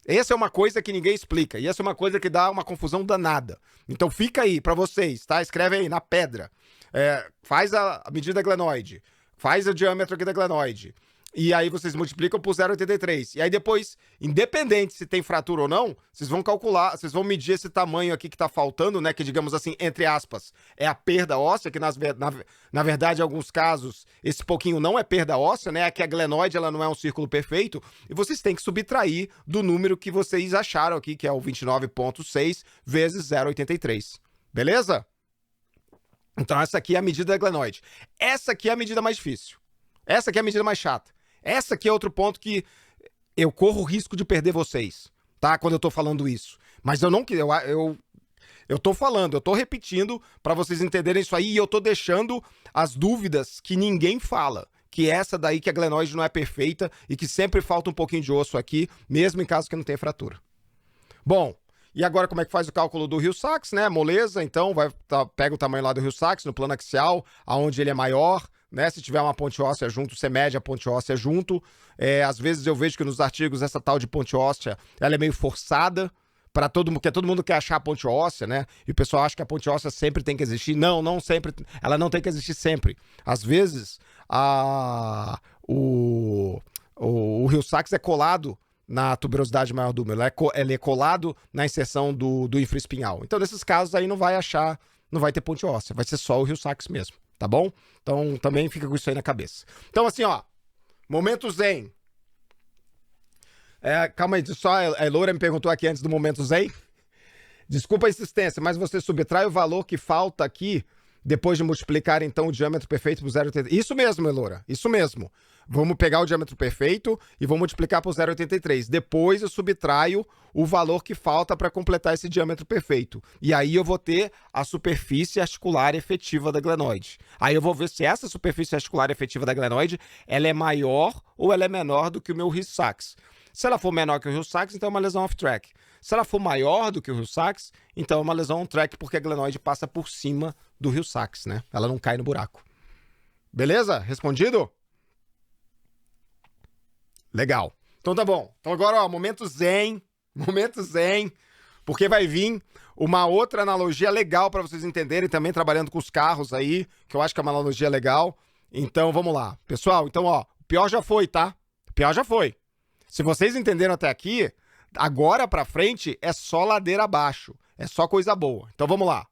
Essa é uma coisa que ninguém explica, e essa é uma coisa que dá uma confusão danada. Então fica aí pra vocês, tá? Escreve aí na pedra. Faz a medida glenoide, faz o diâmetro aqui da glenoide, e aí vocês multiplicam por 0,83. E aí depois, independente se tem fratura ou não, vocês vão calcular, vocês vão medir esse tamanho aqui que tá faltando, né? Que, digamos assim, entre aspas, é a perda óssea, que na verdade, em alguns casos, esse pouquinho não é perda óssea, né? É que a glenoide, ela não é um círculo perfeito, e vocês têm que subtrair do número que vocês acharam aqui, que é o 29,6 vezes 0,83. Beleza? Então essa aqui é a medida da glenoide. Essa aqui é a medida mais difícil. Essa aqui é a medida mais chata. Essa aqui é outro ponto que eu corro o risco de perder vocês, tá? Quando eu tô falando isso. Mas eu não quero. Eu tô falando, eu tô repetindo pra vocês entenderem isso aí, e eu tô deixando as dúvidas que ninguém fala. Que é essa daí que a glenoide não é perfeita e que sempre falta um pouquinho de osso aqui, mesmo em caso que não tenha fratura. Bom, e agora como é que faz o cálculo do Hill-Sachs, né? Moleza, então pega o tamanho lá do Hill-Sachs no plano axial, aonde ele é maior, né? Se tiver uma ponte óssea junto, você mede a ponte óssea junto. Às vezes eu vejo que nos artigos essa tal de ponte óssea, ela é meio forçada para todo mundo, porque todo mundo quer achar a ponte óssea, né? E o pessoal acha que a ponte óssea sempre tem que existir. Não, não sempre. Ela não tem que existir sempre. Às vezes, o Hill-Sachs é colado na tuberosidade maior do úmero. Ele é colado na inserção do infraespinhal. Então, nesses casos aí não vai ter ponte óssea, vai ser só o Hill-Sachs mesmo, tá bom? Então, também fica com isso aí na cabeça. Então, assim, ó, momento zen. Calma aí, só a Loura me perguntou aqui antes do momento zen. Desculpa a insistência, mas você subtrai o valor que falta aqui, depois de multiplicar, então, o diâmetro perfeito por 0,83. Isso mesmo, Elora, isso mesmo. Vamos pegar o diâmetro perfeito e vou multiplicar por 0,83. Depois eu subtraio o valor que falta para completar esse diâmetro perfeito. E aí eu vou ter a superfície articular efetiva da glenoide. Aí eu vou ver se essa superfície articular efetiva da glenoide ela é maior ou ela é menor do que o meu Hill-Sachs. Se ela for menor que o Hill-Sachs, então é uma lesão off-track. Se ela for maior do que o Hill-Sachs, então é uma lesão on-track, porque a glenoide passa por cima do Hill-Sachs, né? Ela não cai no buraco. Beleza? Respondido? Legal. Então tá bom. Então agora, ó, momento zen, porque vai vir uma outra analogia legal para vocês entenderem, também trabalhando com os carros aí, que eu acho que é uma analogia legal. Então vamos lá. Pessoal, então ó, o pior já foi, tá? O pior já foi. Se vocês entenderam até aqui, agora pra frente é só ladeira abaixo, é só coisa boa. Então vamos lá.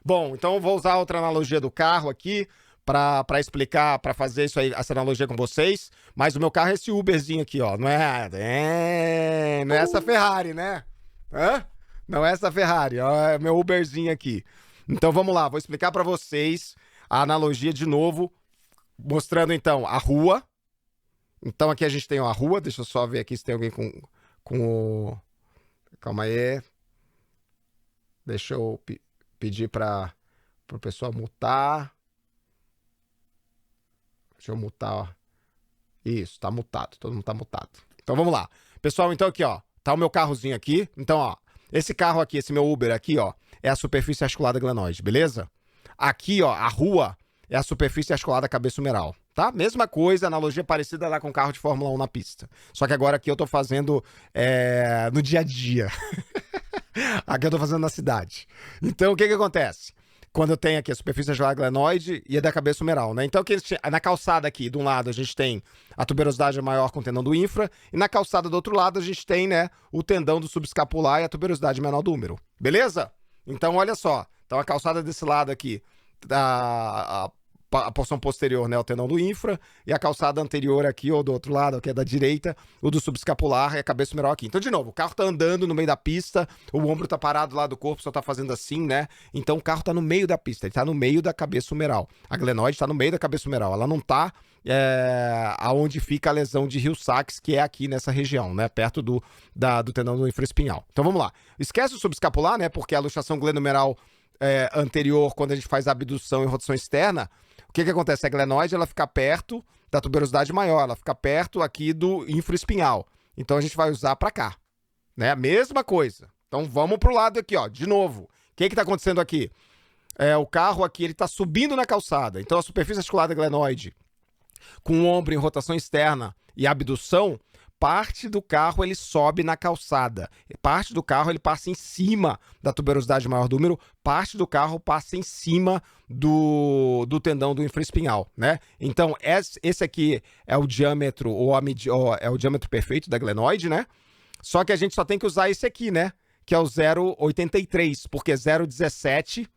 Bom, então eu vou usar outra analogia do carro aqui para explicar, para fazer isso aí, essa analogia com vocês. Mas o meu carro é esse Uberzinho aqui, ó. Não é essa Ferrari, né? Hã? Não é essa Ferrari, ó, é meu Uberzinho aqui. Então vamos lá, vou explicar para vocês a analogia de novo, mostrando então a rua. Então aqui a gente tem ó, a rua, deixa eu só ver aqui se tem alguém com o... Calma aí. Deixa eu pedir para o pessoal mutar. Deixa eu mutar, ó. Isso, tá mutado, todo mundo tá mutado. Então vamos lá. Pessoal, então aqui, ó, tá o meu carrozinho aqui. Então, ó, esse carro aqui, esse meu Uber aqui, ó, é a superfície articular da glenoide, beleza? Aqui, ó, a rua é a superfície articular da cabeça humeral, tá? Mesma coisa, analogia parecida lá com o carro de Fórmula 1 na pista. Só que agora aqui eu tô fazendo no dia a dia. Aqui eu tô fazendo na cidade. Então, o que que acontece? Quando eu tenho aqui a superfície articular glenoide e a da cabeça humeral, né? Então, na calçada aqui, de um lado, a gente tem a tuberosidade maior com o tendão do infra, e na calçada do outro lado, a gente tem, né, o tendão do subescapular e a tuberosidade menor do húmero. Beleza? Então, olha só. Então, a calçada desse lado aqui, a porção posterior, né, o tendão do infra, e a calçada anterior aqui, ou do outro lado, que é da direita, o do subescapular e a cabeça humeral aqui. Então, de novo, o carro tá andando no meio da pista, o ombro tá parado lá do corpo, só tá fazendo assim, né? Então, o carro tá no meio da pista, ele tá no meio da cabeça humeral. A glenoide tá no meio da cabeça humeral, ela não tá aonde fica a lesão de Hill-Sachs, que é aqui nessa região, né? Perto do tendão do infraespinhal. Então, vamos lá. Esquece o subescapular, né? Porque a luxação glenomeral anterior, quando a gente faz a abdução e rotação externa, o que que acontece? A glenoide, ela fica perto da tuberosidade maior, ela fica perto aqui do infraespinhal. Então a gente vai usar para cá, né? A mesma coisa. Então vamos pro lado aqui, ó, de novo. O que que tá acontecendo aqui? O carro aqui, ele tá subindo na calçada. Então a superfície articular da glenoide, com o ombro em rotação externa e abdução, parte do carro ele sobe na calçada, parte do carro ele passa em cima da tuberosidade maior do húmero, parte do carro passa em cima do tendão do infraespinhal, né? Então, esse aqui é o diâmetro, é o diâmetro perfeito da glenoide, né? Só que a gente só tem que usar esse aqui, né? Que é o 0,83, porque 0,17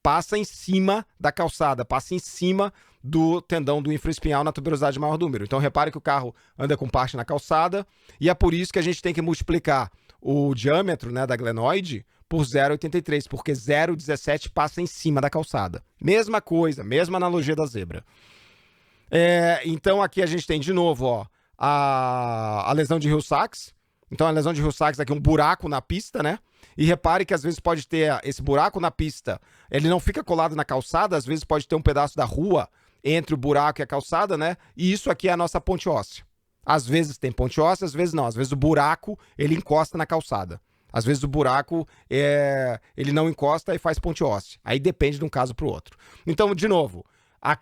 passa em cima da calçada, passa em cima do tendão do infraespinhal na tuberosidade maior do húmero. Então, repare que o carro anda com parte na calçada e é por isso que a gente tem que multiplicar o diâmetro, né, da glenoide por 0,83, porque 0,17 passa em cima da calçada. Mesma coisa, mesma analogia da zebra. Então, aqui a gente tem, de novo, ó, a lesão de Hill-Sachs. Então, a lesão de Hill-Sachs aqui, um buraco na pista, né? E repare que às vezes pode ter esse buraco na pista, ele não fica colado na calçada, às vezes pode ter um pedaço da rua entre o buraco e a calçada, né? E isso aqui é a nossa ponte óssea. Às vezes tem ponte óssea, às vezes não. Às vezes o buraco, ele encosta na calçada. Às vezes o buraco, ele não encosta e faz ponte óssea. Aí depende de um caso para o outro. Então, de novo,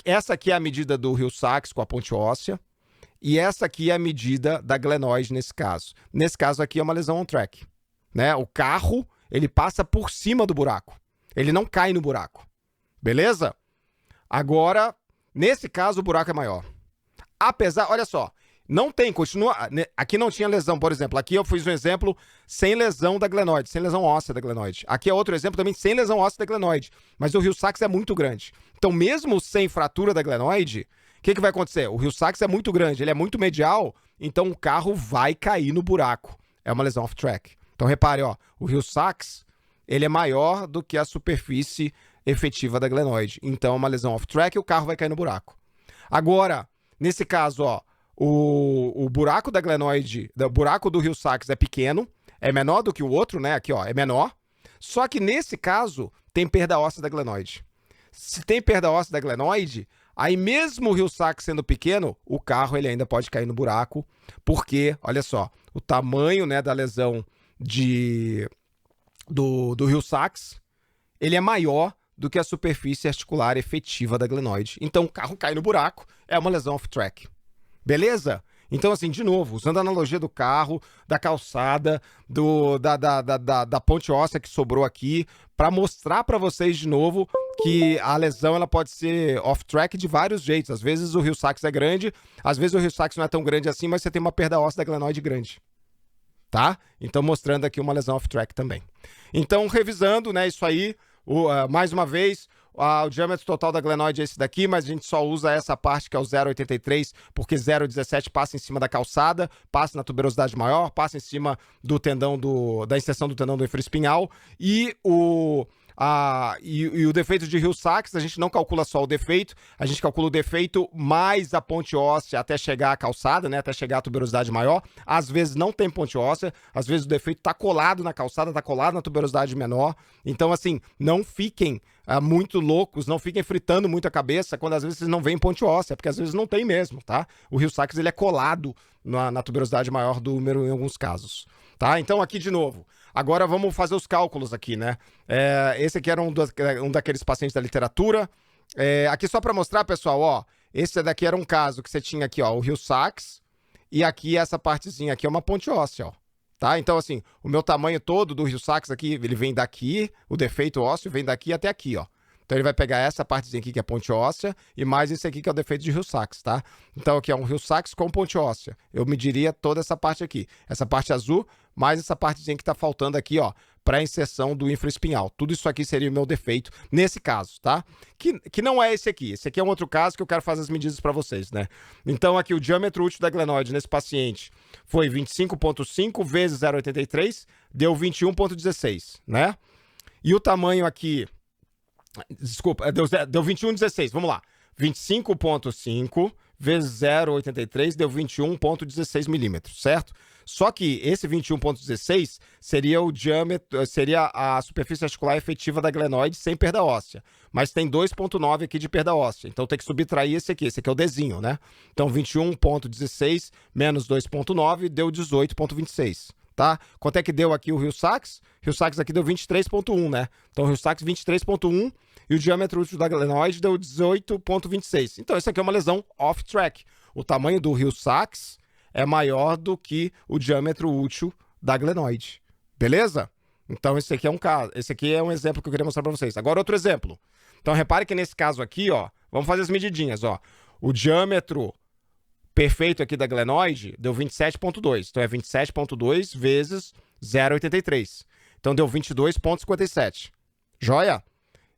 essa aqui é a medida do Hill-Sachs com a ponte óssea. E essa aqui é a medida da glenoide nesse caso. Nesse caso aqui é uma lesão on-track, né? O carro, ele passa por cima do buraco. Ele não cai no buraco. Beleza? Agora, nesse caso, o buraco é maior. Apesar, olha só, não tem, continua, aqui não tinha lesão, por exemplo. Aqui eu fiz um exemplo sem lesão da glenoide, sem lesão óssea da glenoide. Aqui é outro exemplo também sem lesão óssea da glenoide. Mas o Hill-Sachs é muito grande. Então, mesmo sem fratura da glenoide, o que vai acontecer? O Hill-Sachs é muito grande, ele é muito medial, então o carro vai cair no buraco. É uma lesão off-track. Então repare, ó, o Hill-Sachs, ele é maior do que a superfície efetiva da glenoide. Então, é uma lesão off-track e o carro vai cair no buraco. Agora, nesse caso, ó, o buraco da glenoide, o buraco do Hill-Sachs é pequeno, é menor do que o outro, né? Aqui, ó, é menor. Só que nesse caso, tem perda óssea da glenoide. Se tem perda óssea da glenoide, aí mesmo o Hill-Sachs sendo pequeno, o carro ele ainda pode cair no buraco, porque, olha só, o tamanho, né, da lesão do Hill-Sachs, ele é maior do que a superfície articular efetiva da glenoide. Então o carro cai no buraco, é uma lesão off-track. Beleza? Então, assim, de novo, usando a analogia do carro, da calçada, da ponte óssea que sobrou aqui, para mostrar para vocês de novo que a lesão ela pode ser off-track de vários jeitos. Às vezes o Hill-Sachs é grande, às vezes o Hill-Sachs não é tão grande assim, mas você tem uma perda óssea da glenoide grande. Tá? Então, mostrando aqui uma lesão off-track também. Então, revisando, né, isso aí, mais uma vez, o diâmetro total da glenoide é esse daqui, mas a gente só usa essa parte que é o 0,83, porque 0,17 passa em cima da calçada, passa na tuberosidade maior, passa em cima do tendão da inserção do tendão do infraespinhal, e o defeito de Hill-Sachs, a gente não calcula só o defeito, a gente calcula o defeito mais a ponte óssea até chegar à calçada, né, até chegar à tuberosidade maior. Às vezes não tem ponte óssea, às vezes o defeito está colado na calçada, está colado na tuberosidade menor. Então, assim, não fiquem muito loucos, não fiquem fritando muito a cabeça quando às vezes vocês não veem ponte óssea, porque às vezes não tem mesmo, tá? O Hill-Sachs, ele é colado na tuberosidade maior do úmero em alguns casos. Tá? Então, aqui de novo. Agora vamos fazer os cálculos aqui, né? Esse aqui era um daqueles pacientes da literatura. Aqui só para mostrar, pessoal, ó. Esse daqui era um caso que você tinha aqui, ó, o Hill-Sachs. E aqui, essa partezinha aqui é uma ponte óssea, ó. Tá? Então, assim, o meu tamanho todo do Hill-Sachs aqui, ele vem daqui, o defeito ósseo vem daqui até aqui, ó. Então ele vai pegar essa partezinha aqui que é ponte óssea e mais esse aqui que é o defeito de Hill-Sachs, tá? Então aqui é um Hill-Sachs com ponte óssea. Eu mediria toda essa parte aqui. Essa parte azul, mais essa partezinha que tá faltando aqui, ó, para inserção do infraespinhal. Tudo isso aqui seria o meu defeito nesse caso, tá? Que não é esse aqui. Esse aqui é um outro caso que eu quero fazer as medidas para vocês, né? Então aqui o diâmetro útil da glenoide nesse paciente foi 25,5 vezes 0,83, deu 21,16, né? E o tamanho aqui... Desculpa, deu 21,16, vamos lá. 25,5 vezes 0,83 deu 21,16 milímetros, certo? Só que esse 21,16 seria o diâmetro, seria a superfície articular efetiva da glenoide sem perda óssea. Mas tem 2,9 aqui de perda óssea, então tem que subtrair esse aqui é o Dzinho, né? Então 21,16 menos 2,9 deu 18,26. Tá? Quanto é que deu aqui o Hill-Sachs? Hill-Sachs aqui deu 23,1, né? Então o Hill-Sachs 23,1 e o diâmetro útil da glenoide deu 18,26. Então isso aqui é uma lesão off-track. O tamanho do Hill-Sachs é maior do que o diâmetro útil da glenoide. Beleza? Então esse aqui é um caso, esse aqui é um exemplo que eu queria mostrar para vocês. Agora outro exemplo. Então repare que nesse caso aqui, ó, vamos fazer as medidinhas, ó. O diâmetro perfeito aqui da glenoide deu 27,2. Então é 27,2 vezes 0,83. Então deu 22,57. Joia?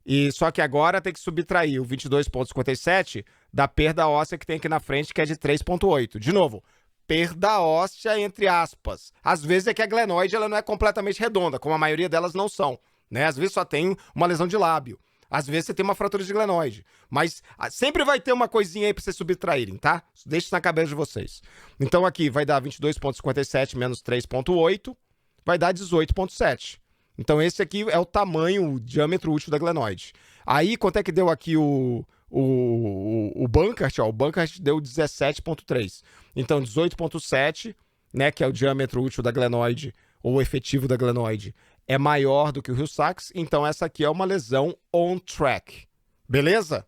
E só que agora tem que subtrair o 22,57 da perda óssea que tem aqui na frente, que é de 3,8. De novo, perda óssea entre aspas. Às vezes é que a glenoide ela não é completamente redonda, como a maioria delas não são, né? Às vezes só tem uma lesão de lábio. Às vezes você tem uma fratura de glenoide. Mas sempre vai ter uma coisinha aí pra vocês subtraírem, tá? Deixa isso na cabeça de vocês. Então aqui vai dar 22,57 menos 3,8, vai dar 18,7. Então esse aqui é o tamanho, o diâmetro útil da glenoide. Aí quanto é que deu aqui o Bankart? Ó, o Bankart deu 17,3. Então 18,7, né, que é o diâmetro útil da glenoide, ou efetivo da glenoide, é maior do que o Hill-Sachs, então essa aqui é uma lesão on-track. Beleza?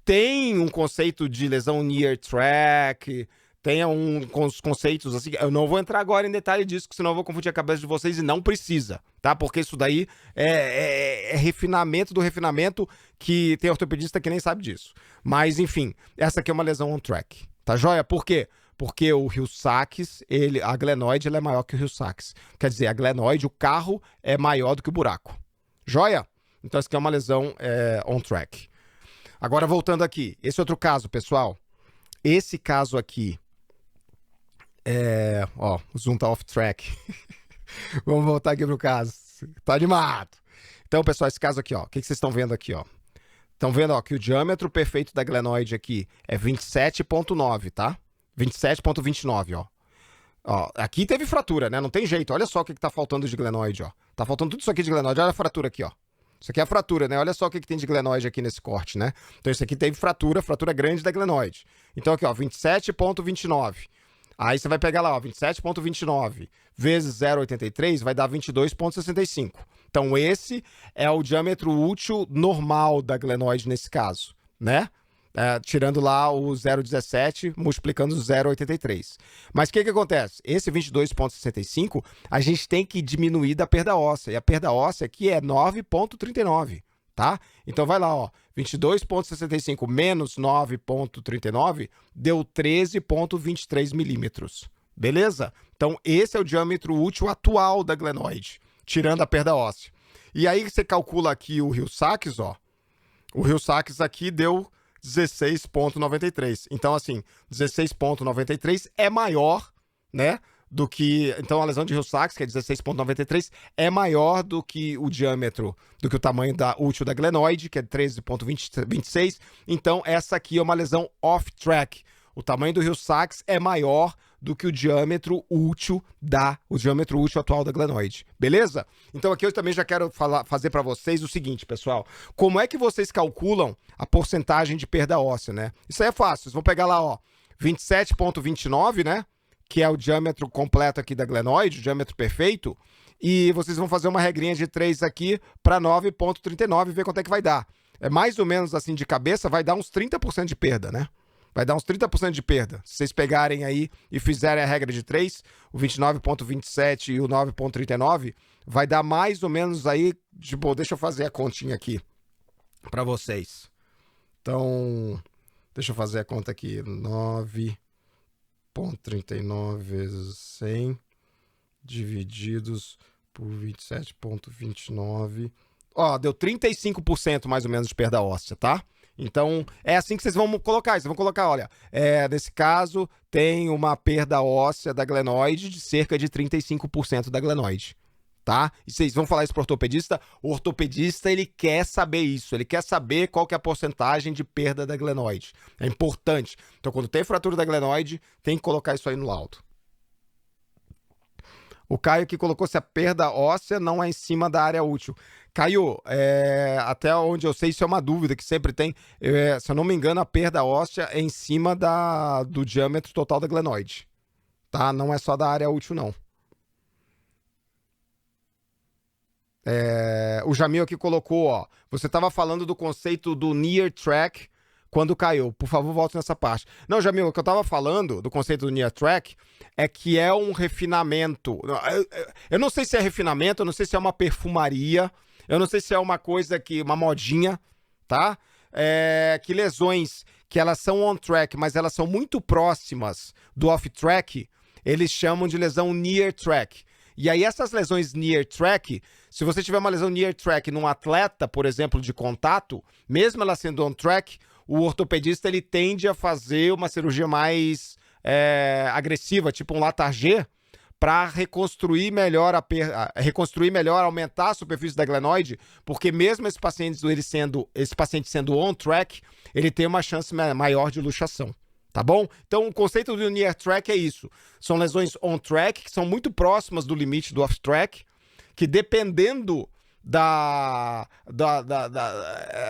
Tem um conceito de lesão near-track, tem uns conceitos assim, eu não vou entrar agora em detalhe disso, senão eu vou confundir a cabeça de vocês e não precisa, tá? Porque isso daí é refinamento do refinamento, que tem ortopedista que nem sabe disso. Mas, enfim, essa aqui é uma lesão on-track, tá joia? Por quê? Porque o Hill-Sachs, a glenoide é maior que o Hill-Sachs. Quer dizer, a glenoide, o carro, é maior do que o buraco. Joia? Então, essa aqui é uma lesão on-track. Agora, voltando aqui. Esse outro caso, pessoal. Esse caso aqui o zoom tá off-track. Vamos voltar aqui pro caso. Tá animado. Então, pessoal, esse caso aqui, ó, o que vocês estão vendo aqui, ó? Estão vendo, ó, que o diâmetro perfeito da glenoide aqui é 27,9, tá? 27,29, ó. Ó, aqui teve fratura, né? Não tem jeito. Olha só o que tá faltando de glenoide, ó. Tá faltando tudo isso aqui de glenoide. Olha a fratura aqui, ó. Isso aqui é a fratura, né? Olha só o que tem de glenoide aqui nesse corte, né? Então, isso aqui teve fratura grande da glenoide. Então, aqui, ó, 27,29. Aí você vai pegar lá, ó, 27,29 vezes 0,83 vai dar 22,65. Então, esse é o diâmetro útil normal da glenoide nesse caso, né? Tirando lá o 0,17, multiplicando o 0,83. Mas o que acontece? Esse 22,65, a gente tem que diminuir da perda óssea. E a perda óssea aqui é 9,39, tá? Então vai lá, ó, 22,65 menos 9,39 deu 13,23 milímetros. Beleza? Então esse é o diâmetro útil atual da glenoide, tirando a perda óssea. E aí você calcula aqui o Hill-Sachs, ó. O Hill-Sachs aqui deu 16,93. Então, assim, 16,93 é maior, né, do que... Então, a lesão de Hill-Sachs, que é 16,93, é maior do que o diâmetro, do que o tamanho útil da glenoide, que é 13,26. Então, essa aqui é uma lesão off-track. O tamanho do Hill-Sachs é maior do que o diâmetro útil atual da glenoide. Beleza? Então aqui eu também já quero fazer para vocês o seguinte, pessoal. Como é que vocês calculam a porcentagem de perda óssea, né? Isso aí é fácil. Vocês vão pegar lá, ó, 27,29, né? Que é o diâmetro completo aqui da glenoide, o diâmetro perfeito. E vocês vão fazer uma regrinha de 3 aqui para 9,39 e ver quanto é que vai dar. É mais ou menos assim de cabeça, vai dar uns 30% de perda, né? Vai dar uns 30% de perda. Se vocês pegarem aí e fizerem a regra de 3, o 29,27 e o 9,39, vai dar mais ou menos aí, tipo, deixa eu fazer a continha aqui para vocês. Então, deixa eu fazer a conta aqui. 9,39 vezes 100 divididos por 27,29. Ó, deu 35% mais ou menos de perda óssea, tá? Então, é assim que vocês vão colocar. Vocês vão colocar, olha, nesse caso, tem uma perda óssea da glenoide de cerca de 35% da glenoide, tá? E vocês vão falar isso para o ortopedista. O ortopedista, ele quer saber isso. Ele quer saber qual que é a porcentagem de perda da glenoide. É importante. Então, quando tem fratura da glenoide, tem que colocar isso aí no laudo. O Caio que colocou se a perda óssea não é em cima da área útil. Caio, até onde eu sei, isso é uma dúvida que sempre tem. Se eu não me engano, a perda óssea é em cima do diâmetro total da glenoide. Tá? Não é só da área útil, não. O Jamil aqui colocou, ó. Você estava falando do conceito do near track quando caiu. Por favor, volte nessa parte. Não, Jamil, o que eu estava falando do conceito do near track é que é um refinamento. Eu não sei se é refinamento, eu não sei se é uma perfumaria, eu não sei se é uma coisa uma modinha, tá? Que lesões que elas são on track, mas elas são muito próximas do off track, eles chamam de lesão near track. E aí essas lesões near track, se você tiver uma lesão near track num atleta, por exemplo, de contato, mesmo ela sendo on track, o ortopedista ele tende a fazer uma cirurgia mais agressiva, tipo um Latarjet, para reconstruir melhor aumentar a superfície da glenoide, porque mesmo esse paciente sendo on track, ele tem uma chance maior de luxação, tá bom? Então o conceito do near track é isso, são lesões on track que são muito próximas do limite do off track, que dependendo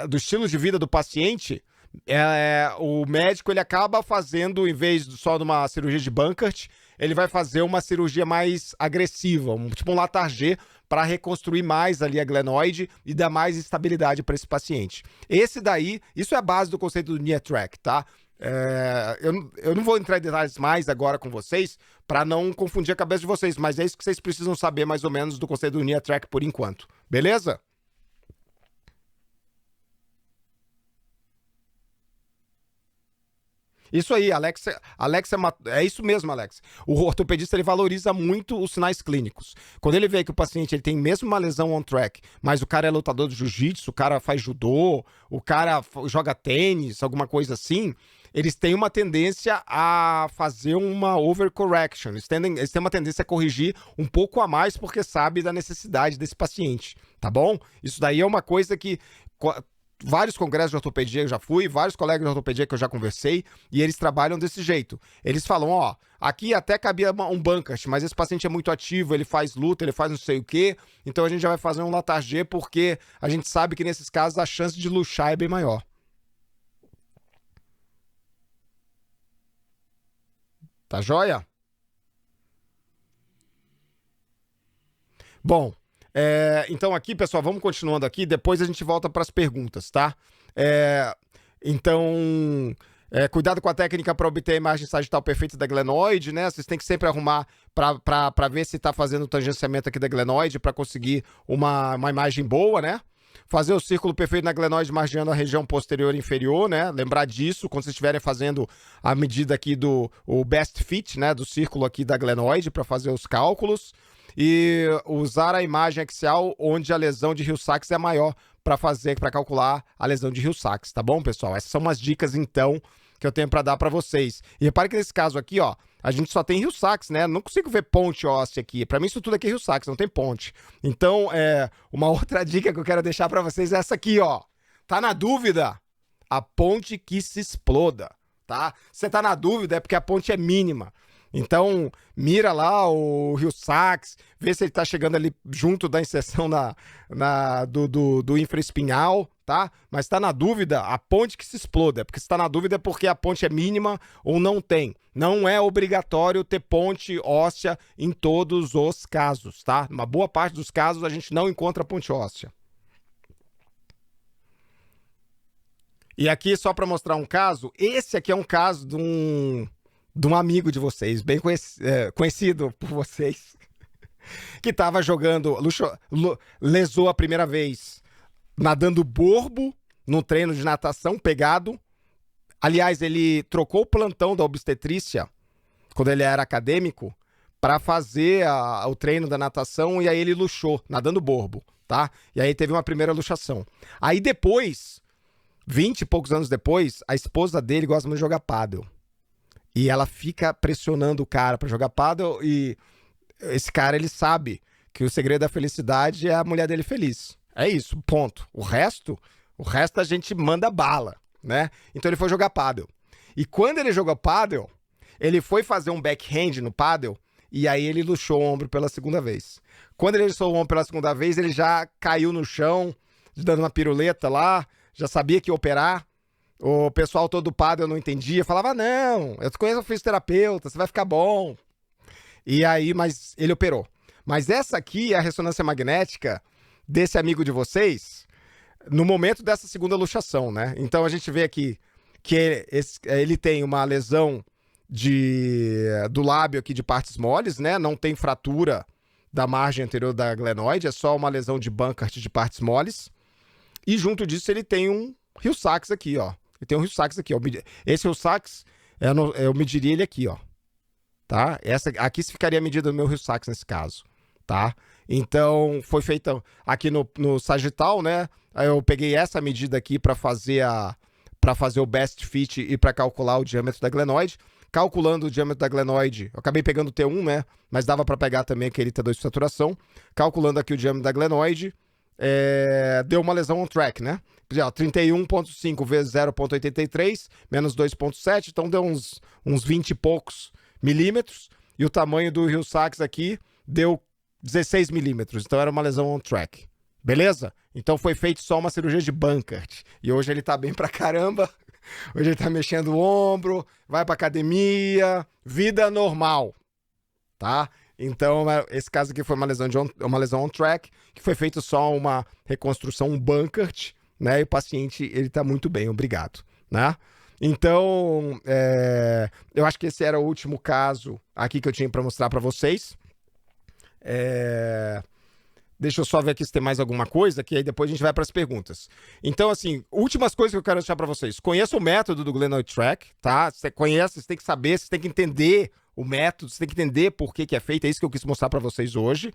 do estilo de vida do paciente, o médico ele acaba fazendo, em vez só de uma cirurgia de Bankert, ele vai fazer uma cirurgia mais agressiva, tipo um Latarjet, para reconstruir mais ali a glenoide e dar mais estabilidade para esse paciente. Isso é a base do conceito do near track, tá? Eu não vou entrar em detalhes mais agora com vocês, para não confundir a cabeça de vocês, mas é isso que vocês precisam saber mais ou menos do conceito do near track por enquanto, beleza? Isso aí, Alex, é isso mesmo, Alex. O ortopedista ele valoriza muito os sinais clínicos. Quando ele vê que o paciente ele tem mesmo uma lesão on track, mas o cara é lutador de jiu-jitsu, o cara faz judô, o cara joga tênis, alguma coisa assim, eles têm uma tendência a fazer uma overcorrection. Eles têm uma tendência a corrigir um pouco a mais porque sabe da necessidade desse paciente, tá bom? Isso daí é uma coisa que vários congressos de ortopedia eu já fui, vários colegas de ortopedia que eu já conversei, e eles trabalham desse jeito. Eles falam, ó, aqui até cabia um Bankart, mas esse paciente é muito ativo, ele faz luta, ele faz não sei o quê, então a gente já vai fazer um Latarjet porque a gente sabe que nesses casos a chance de luxar é bem maior. Tá joia? Bom, então aqui, pessoal, vamos continuando aqui, depois a gente volta para as perguntas, tá? Então, cuidado com a técnica para obter a imagem sagital perfeita da glenoide, né? Vocês têm que sempre arrumar para ver se está fazendo o tangenciamento aqui da glenoide para conseguir uma imagem boa, né? Fazer o círculo perfeito na glenoide margeando a região posterior e inferior, né? Lembrar disso quando vocês estiverem fazendo a medida aqui o best fit, né? Do círculo aqui da glenoide para fazer os cálculos. E usar a imagem axial onde a lesão de Hill-Sachs é maior para calcular a lesão de Hill-Sachs, tá bom, pessoal? Essas são umas dicas, então, que eu tenho para dar para vocês. E repare que nesse caso aqui, ó, a gente só tem Hill-Sachs, né? Não consigo ver ponte óssea aqui. Para mim isso tudo aqui é Hill-Sachs, não tem ponte. Então, uma outra dica que eu quero deixar para vocês é essa aqui, ó. Tá na dúvida? A ponte que se exploda, tá? Você tá na dúvida é porque a ponte é mínima. Então, mira lá o Hill-Sachs, vê se ele tá chegando ali junto da inserção do infraespinhal, tá? Mas tá na dúvida, a ponte que se exploda. Porque se tá na dúvida é porque a ponte é mínima ou não tem. Não é obrigatório ter ponte óssea em todos os casos, tá? Uma boa parte dos casos a gente não encontra ponte óssea. E aqui, só para mostrar um caso, esse aqui é um caso de um amigo de vocês, bem conhecido por vocês, que estava jogando, lesou a primeira vez nadando borbo no treino de natação, pegado. Aliás, ele trocou o plantão da obstetrícia, quando ele era acadêmico, para fazer o treino da natação, e aí ele luxou, nadando borbo, tá? E aí teve uma primeira luxação. Aí depois, 20 e poucos anos depois, a esposa dele gosta muito de jogar pádel. E ela fica pressionando o cara pra jogar pádel, e esse cara, ele sabe que o segredo da felicidade é a mulher dele feliz. É isso, ponto. O resto a gente manda bala, né? Então ele foi jogar pádel. E quando ele jogou pádel, ele foi fazer um backhand no pádel, e aí ele luxou o ombro pela segunda vez. Quando ele luxou o ombro pela segunda vez, ele já caiu no chão, dando uma piruleta lá, já sabia que ia operar. O pessoal todo do pádel não entendia, falava, não, eu te conheço um fisioterapeuta, você vai ficar bom. E aí, mas ele operou. Mas essa aqui é a ressonância magnética desse amigo de vocês no momento dessa segunda luxação, né? Então a gente vê aqui que ele tem uma lesão do lábio aqui de partes moles, né? Não tem fratura da margem anterior da glenoide, é só uma lesão de Bankart de partes moles. E junto disso ele tem um Hill-Sachs aqui, ó. Ele tem um Hill-Sachs aqui, ó. Esse Hill-Sachs, eu mediria ele aqui, ó. Tá? Aqui se ficaria a medida do meu Hill-Sachs nesse caso, tá? Então, foi feita aqui no sagital, né? Eu peguei essa medida aqui para fazer o best fit e para calcular o diâmetro da glenoide. Calculando o diâmetro da glenoide, eu acabei pegando o T1, né? Mas dava para pegar também aquele T2 de saturação. Calculando aqui o diâmetro da glenoide, deu uma lesão on track, né? 31,5 vezes 0,83 menos 2,7, então deu uns 20 e poucos milímetros. E o tamanho do Hill-Sachs aqui deu 16 milímetros, então era uma lesão on track. Beleza? Então foi feito só uma cirurgia de Bankart. E hoje ele tá bem pra caramba. Hoje ele tá mexendo o ombro, vai pra academia, vida normal. Tá? Então, esse caso aqui foi uma lesão on track, que foi feito só uma reconstrução, um Bankart, né? E o paciente, ele tá muito bem, obrigado, né? Então, eu acho que esse era o último caso aqui que eu tinha para mostrar para vocês. Deixa eu só ver aqui se tem mais alguma coisa, que aí depois a gente vai para as perguntas. Então, assim, últimas coisas que eu quero deixar para vocês. Conheça o método do Glenoid Track, tá? Você conhece, você tem que saber, você tem que entender o método, você tem que entender por que é feito, é isso que eu quis mostrar para vocês hoje.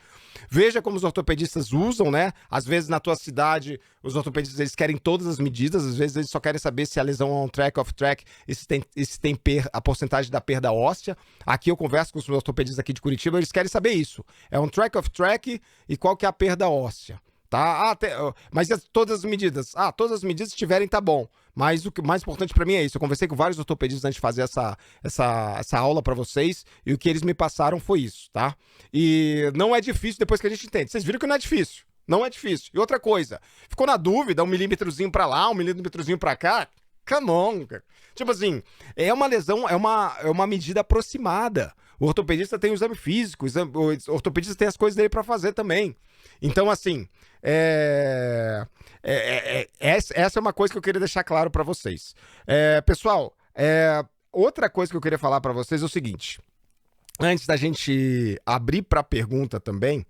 Veja como os ortopedistas usam, né? Às vezes na tua cidade, os ortopedistas eles querem todas as medidas, às vezes eles só querem saber se a lesão é on track, off track, e se tem a porcentagem da perda óssea. Aqui eu converso com os ortopedistas aqui de Curitiba, eles querem saber isso. É on track, off track e qual que é a perda óssea. Tá? Mas todas as medidas. Todas as medidas estiverem, tá bom. Mas o que mais importante para mim é isso. Eu conversei com vários ortopedistas antes de fazer essa aula para vocês e o que eles me passaram foi isso, tá? E não é difícil depois que a gente entende. Vocês viram que não é difícil. Não é difícil. E outra coisa, ficou na dúvida, 1 milímetrozinho para lá, 1 milímetrozinho para cá? Come on, cara. Tipo assim, é uma lesão, é uma medida aproximada. O ortopedista tem o exame físico, o ortopedista tem as coisas dele para fazer também. Então, assim, essa é uma coisa que eu queria deixar claro para vocês. Pessoal, outra coisa que eu queria falar para vocês é o seguinte. Antes da gente abrir para pergunta também,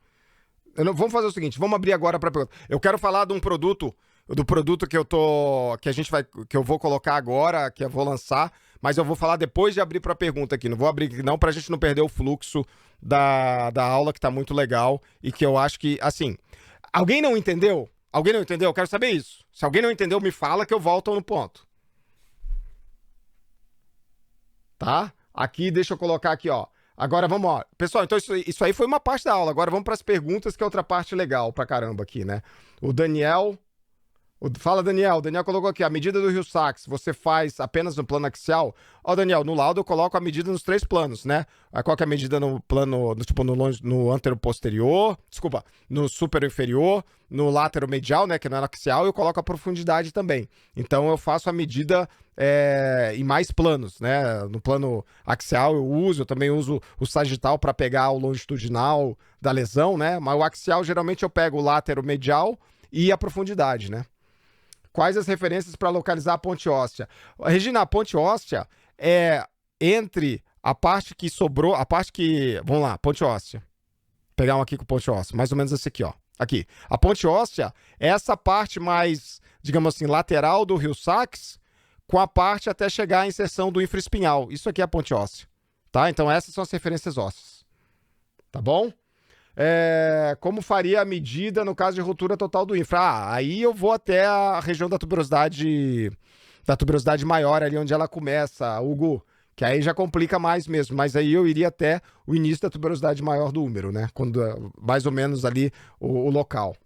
vamos fazer o seguinte, vamos abrir agora para pergunta. Eu quero falar de um produto, do produto que eu vou colocar agora, que eu vou lançar, mas eu vou falar depois de abrir para pergunta aqui. Não vou abrir não para a gente não perder o fluxo da aula, que tá muito legal e que eu acho que, assim, alguém não entendeu? Alguém não entendeu? Eu quero saber isso. Se alguém não entendeu, me fala que eu volto no ponto. Tá? Aqui, deixa eu colocar aqui, ó. Agora vamos, ó. Pessoal, então isso aí foi uma parte da aula. Agora vamos para as perguntas, que é outra parte legal pra caramba aqui, né? O Daniel... Fala, Daniel. Daniel colocou aqui, a medida do Hill-Sachs, você faz apenas no plano axial? Ó, Daniel, no laudo eu coloco a medida nos 3 planos, né? Qual que é a medida no plano, no antero-posterior, desculpa, no superior-inferior, no látero-medial, né, que não é no axial, eu coloco a profundidade também. Então eu faço a medida em mais planos, né? No plano axial eu também uso o sagital para pegar o longitudinal da lesão, né? Mas o axial, geralmente, eu pego o látero-medial e a profundidade, né? Quais as referências para localizar a ponte óssea? Regina, a ponte óssea é entre a parte que sobrou, a parte que... Vamos lá, ponte óssea. Vou pegar um aqui com ponte óssea, mais ou menos esse aqui, ó. Aqui. A ponte óssea é essa parte mais, digamos assim, lateral do Hill-Sachs, com a parte até chegar à inserção do infraespinhal. Isso aqui é a ponte óssea, tá? Então essas são as referências ósseas. Tá bom? Como faria a medida no caso de ruptura total do infra? Aí eu vou até a região da tuberosidade maior, ali onde ela começa, Hugo, que aí já complica mais mesmo, mas aí eu iria até o início da tuberosidade maior do úmero, né? Quando, mais ou menos ali o local.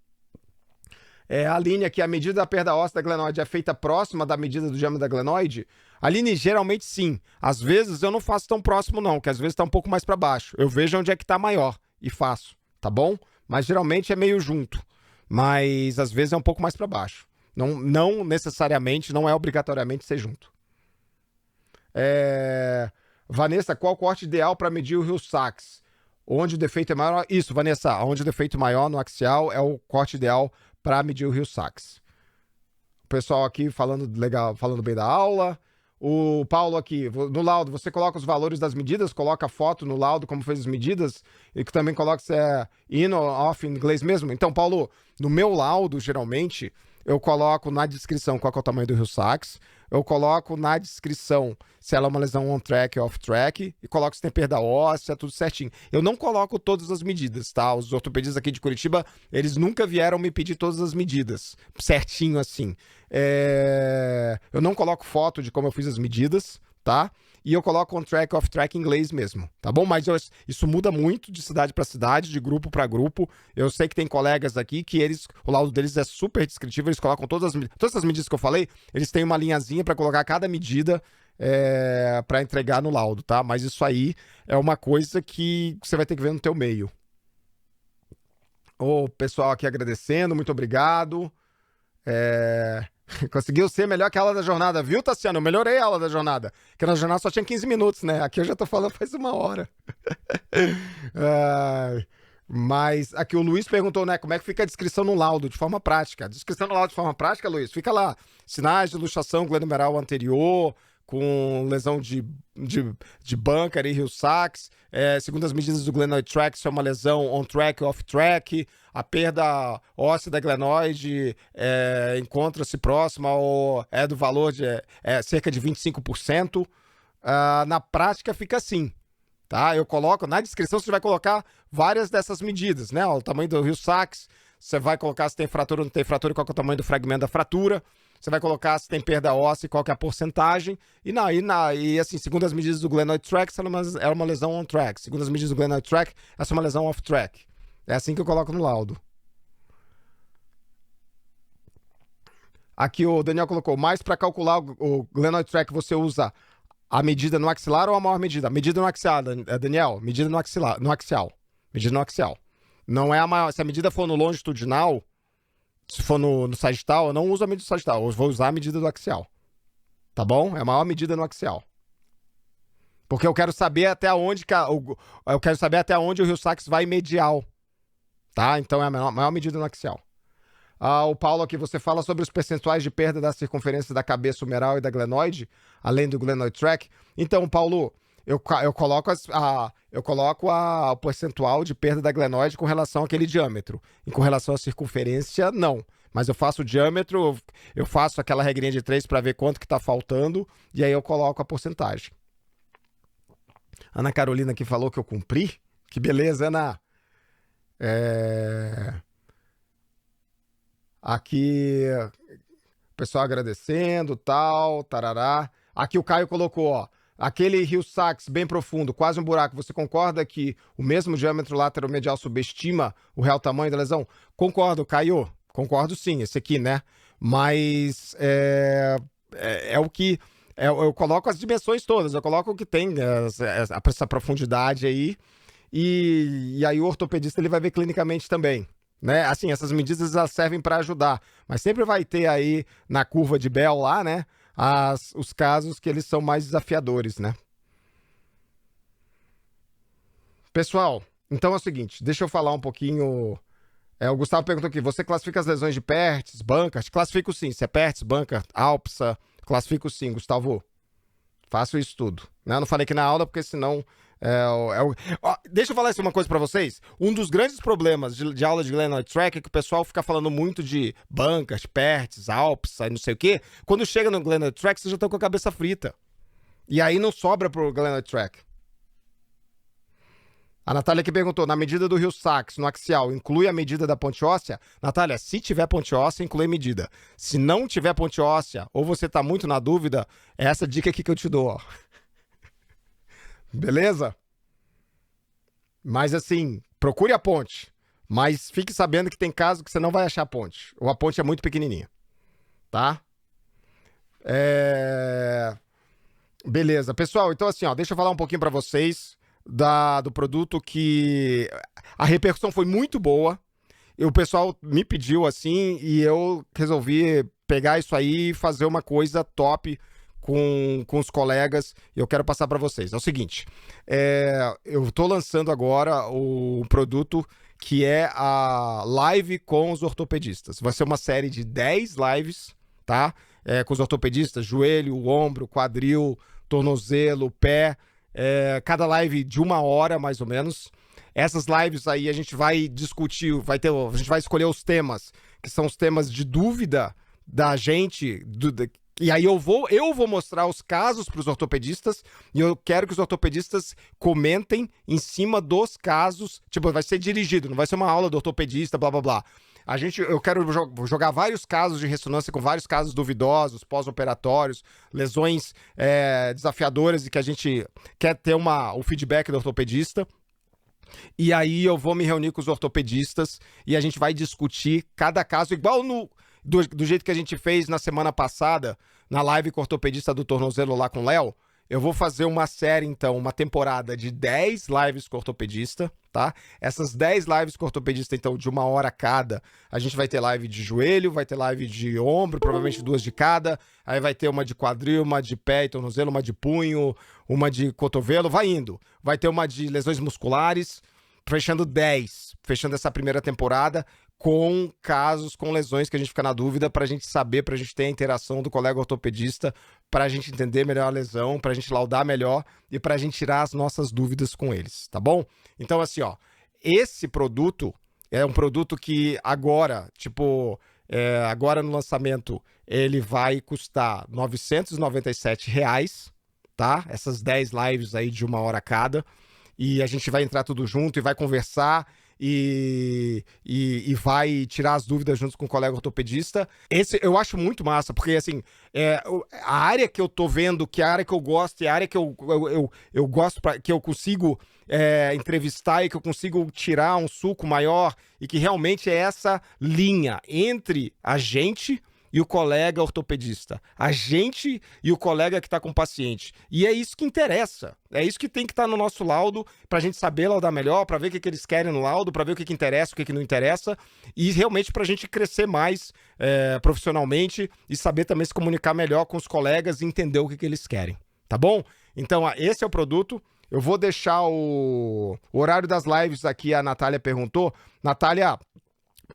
A Aline aqui, a medida da perda óssea da glenoide é feita próxima da medida do diâmetro da glenoide? Aline, geralmente sim. Às vezes eu não faço tão próximo não, que às vezes está um pouco mais para baixo. Eu vejo onde é que está maior e faço. Tá bom? Mas geralmente é meio junto. Mas às vezes é um pouco mais para baixo. Não necessariamente, não é obrigatoriamente ser junto. Vanessa, qual o corte ideal para medir o Hill-Sachs? Onde o defeito é maior? Isso, Vanessa, onde o defeito maior no axial é o corte ideal para medir o Hill-Sachs. O pessoal aqui falando legal, falando bem da aula. O Paulo aqui, no laudo, você coloca os valores das medidas, coloca a foto no laudo, como fez as medidas, e que também coloca se é in ou off em inglês mesmo. Então, Paulo, no meu laudo, geralmente, eu coloco na descrição qual é o tamanho do Hill-Sachs, eu coloco na descrição se ela é uma lesão on-track ou off-track, e coloco se tem perda óssea, tudo certinho. Eu não coloco todas as medidas, tá? Os ortopedistas aqui de Curitiba, eles nunca vieram me pedir todas as medidas, certinho assim. Eu não coloco foto de como eu fiz as medidas, tá? E eu coloco on-track, off-track em inglês mesmo, tá bom? Mas isso muda muito de cidade para cidade, de grupo para grupo. Eu sei que tem colegas aqui que o laudo deles é super descritivo, eles colocam todas as medidas que eu falei, eles têm uma linhazinha para colocar cada medida para entregar no laudo, tá? Mas isso aí é uma coisa que você vai ter que ver no teu meio. O pessoal aqui agradecendo, muito obrigado. Conseguiu ser melhor que a aula da jornada, viu, Tassiano? Eu melhorei a aula da jornada. Porque na jornada só tinha 15 minutos, né? Aqui eu já tô falando faz 1 hora. Mas aqui o Luiz perguntou, né? Como é que fica a descrição no laudo de forma prática? A descrição no laudo de forma prática, Luiz, fica lá. Sinais de luxação glenomeral anterior, com lesão de bunker e Hill-Sachs. Segundo as medidas do glenoid tract, isso é uma lesão on-track ou off-track. A perda óssea da glenoide encontra-se próxima ou é do valor de cerca de 25%. Na prática fica assim, tá? Eu coloco, na descrição você vai colocar várias dessas medidas, né? Ó, o tamanho do Hill-Sachs, você vai colocar se tem fratura ou não tem fratura, qual que é o tamanho do fragmento da fratura, você vai colocar se tem perda óssea e qual que é a porcentagem, e assim, segundo as medidas do Glenoid Track, é uma lesão on-track, segundo as medidas do Glenoid Track, essa é uma lesão off-track. É assim que eu coloco no laudo. Aqui o Daniel colocou, mas para calcular o Glenoid Track você usa a medida no axilar ou a maior medida? A medida no axial, Daniel, medida no axial. Medida no axial. Não é a maior. Se a medida for no longitudinal, se for no sagital, eu não uso a medida do sagital. Eu vou usar a medida do axial. Tá bom? É a maior medida no axial. Porque eu quero saber até onde o Hill-Sachs vai medial. Tá? Então é a maior medida no axial. O Paulo aqui, você fala sobre os percentuais de perda da circunferência da cabeça humeral e da glenoide, além do glenoid tract. Então, Paulo, eu coloco o percentual de perda da glenoide com relação àquele diâmetro. E com relação à circunferência, não. Mas eu faço o diâmetro, eu faço aquela regrinha de 3 para ver quanto que está faltando, e aí eu coloco a porcentagem. Ana Carolina aqui falou que eu cumpri. Que beleza, Ana. Aqui, o pessoal agradecendo, tal, tarará. Aqui o Caio colocou, ó, aquele Hill-Sachs bem profundo, quase um buraco. Você concorda que o mesmo diâmetro lateromedial subestima o real tamanho da lesão? Concordo, Caio. Concordo sim, esse aqui, né? Mas é o que... eu coloco as dimensões todas, eu coloco o que tem, essa profundidade aí. E aí o ortopedista ele vai ver clinicamente também. Né? Assim, essas medidas elas servem para ajudar, mas sempre vai ter aí na curva de Bell lá, né, os casos que eles são mais desafiadores, né? Pessoal, então é o seguinte, deixa eu falar um pouquinho. O Gustavo perguntou aqui, você classifica as lesões de Pertz, Bankart? Classifico sim, se é Pertz, Bankart, Alpsa, classifico sim, Gustavo. Faço isso tudo. Né? Eu não falei aqui na aula porque senão... deixa eu falar uma coisa pra vocês. Um dos grandes problemas de aula de Glenoid Track é que o pessoal fica falando muito de Bankart, Pertz, Alpsa e não sei o quê. Quando chega no Glenoid Track, vocês já estão com a cabeça frita. E aí não sobra pro Glenoid Track. A Natália que perguntou, na medida do Hill-Sachs, no axial, inclui a medida da ponte óssea? Natália, se tiver ponte óssea, inclui medida. Se não tiver ponte óssea, ou você tá muito na dúvida, é essa dica aqui que eu te dou, ó. Beleza? Mas assim, procure a ponte. Mas fique sabendo que tem casos que você não vai achar a ponte. Ou a ponte é muito pequenininha. Tá? Beleza. Pessoal, então assim, ó, deixa eu falar um pouquinho pra vocês do produto que... A repercussão foi muito boa. O pessoal me pediu assim e eu resolvi pegar isso aí e fazer uma coisa top com os colegas, e eu quero passar para vocês. É o seguinte, eu estou lançando agora o produto que é a live com os ortopedistas. Vai ser uma série de 10 lives, tá? Com os ortopedistas, joelho, ombro, quadril, tornozelo, pé, cada live de 1 hora, mais ou menos. Essas lives aí a gente vai discutir, a gente vai escolher os temas, que são os temas de dúvida da gente, e aí eu vou mostrar os casos para os ortopedistas e eu quero que os ortopedistas comentem em cima dos casos. Tipo, vai ser dirigido, não vai ser uma aula do ortopedista, blá, blá, blá. Eu quero jogar vários casos de ressonância com vários casos duvidosos, pós-operatórios, lesões desafiadoras e que a gente quer ter o feedback do ortopedista. E aí eu vou me reunir com os ortopedistas e a gente vai discutir cada caso, igual do jeito que a gente fez na semana passada, na live com o ortopedista do tornozelo lá com o Léo. Eu vou fazer uma série, então, uma temporada de 10 lives com o ortopedista, tá? Essas 10 lives com o ortopedista, então, de 1 hora cada. A gente vai ter live de joelho, vai ter live de ombro, provavelmente 2 de cada. Aí vai ter uma de quadril, uma de pé e tornozelo, uma de punho, uma de cotovelo, vai indo. Vai ter uma de lesões musculares, fechando 10, fechando essa primeira temporada, com casos, com lesões que a gente fica na dúvida, pra gente saber, pra gente ter a interação do colega ortopedista, pra gente entender melhor a lesão, pra gente laudar melhor e pra gente tirar as nossas dúvidas com eles, tá bom? Então, assim, ó, esse produto é um produto que agora, agora no lançamento, ele vai custar R$ 997, tá? Essas 10 lives aí de 1 hora cada. e a gente vai entrar tudo junto e vai conversar e vai tirar as dúvidas juntos com o colega ortopedista. Esse eu acho muito massa, porque assim, a área que eu tô vendo, que é a área que eu gosto, e a área que eu gosto, que eu consigo entrevistar e que eu consigo tirar um suco maior, e que realmente é essa linha entre a gente e o colega ortopedista, a gente e o colega que está com o paciente. E é isso que interessa, é isso que tem que estar no nosso laudo, para a gente saber laudar melhor, para ver o que eles querem no laudo, para ver o que interessa, o que não interessa, e realmente para a gente crescer mais profissionalmente e saber também se comunicar melhor com os colegas e entender o que eles querem, tá bom? Então, esse é o produto. Eu vou deixar o horário das lives aqui, a Natália perguntou. Natália,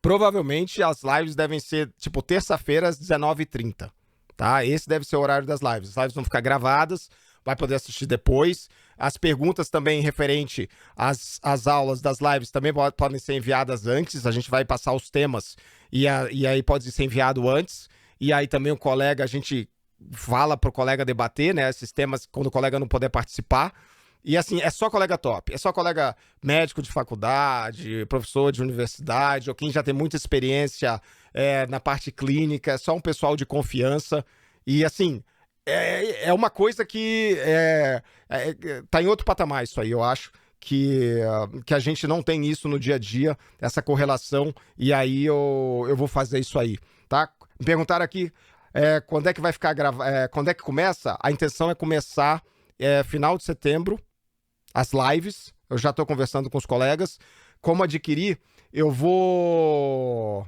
provavelmente as lives devem ser, tipo, terça-feira às 19h30, tá? Esse deve ser o horário das lives. As lives vão ficar gravadas, vai poder assistir depois. As perguntas também referente às aulas das lives também podem ser enviadas antes. A gente vai passar os temas e aí pode ser enviado antes. E aí também o colega, a gente fala pro colega debater, né? Esses temas quando o colega não puder participar. E assim, é só colega top, é só colega médico de faculdade, professor de universidade, ou quem já tem muita experiência na parte clínica, é só um pessoal de confiança. E assim, é uma coisa que tá em outro patamar isso aí, eu acho, que a gente não tem isso no dia a dia, essa correlação, e aí eu vou fazer isso aí, tá? Me perguntaram aqui quando é que vai ficar gravado, quando é que começa? A intenção é começar final de setembro, as lives. Eu já estou conversando com os colegas. Como adquirir? Eu vou...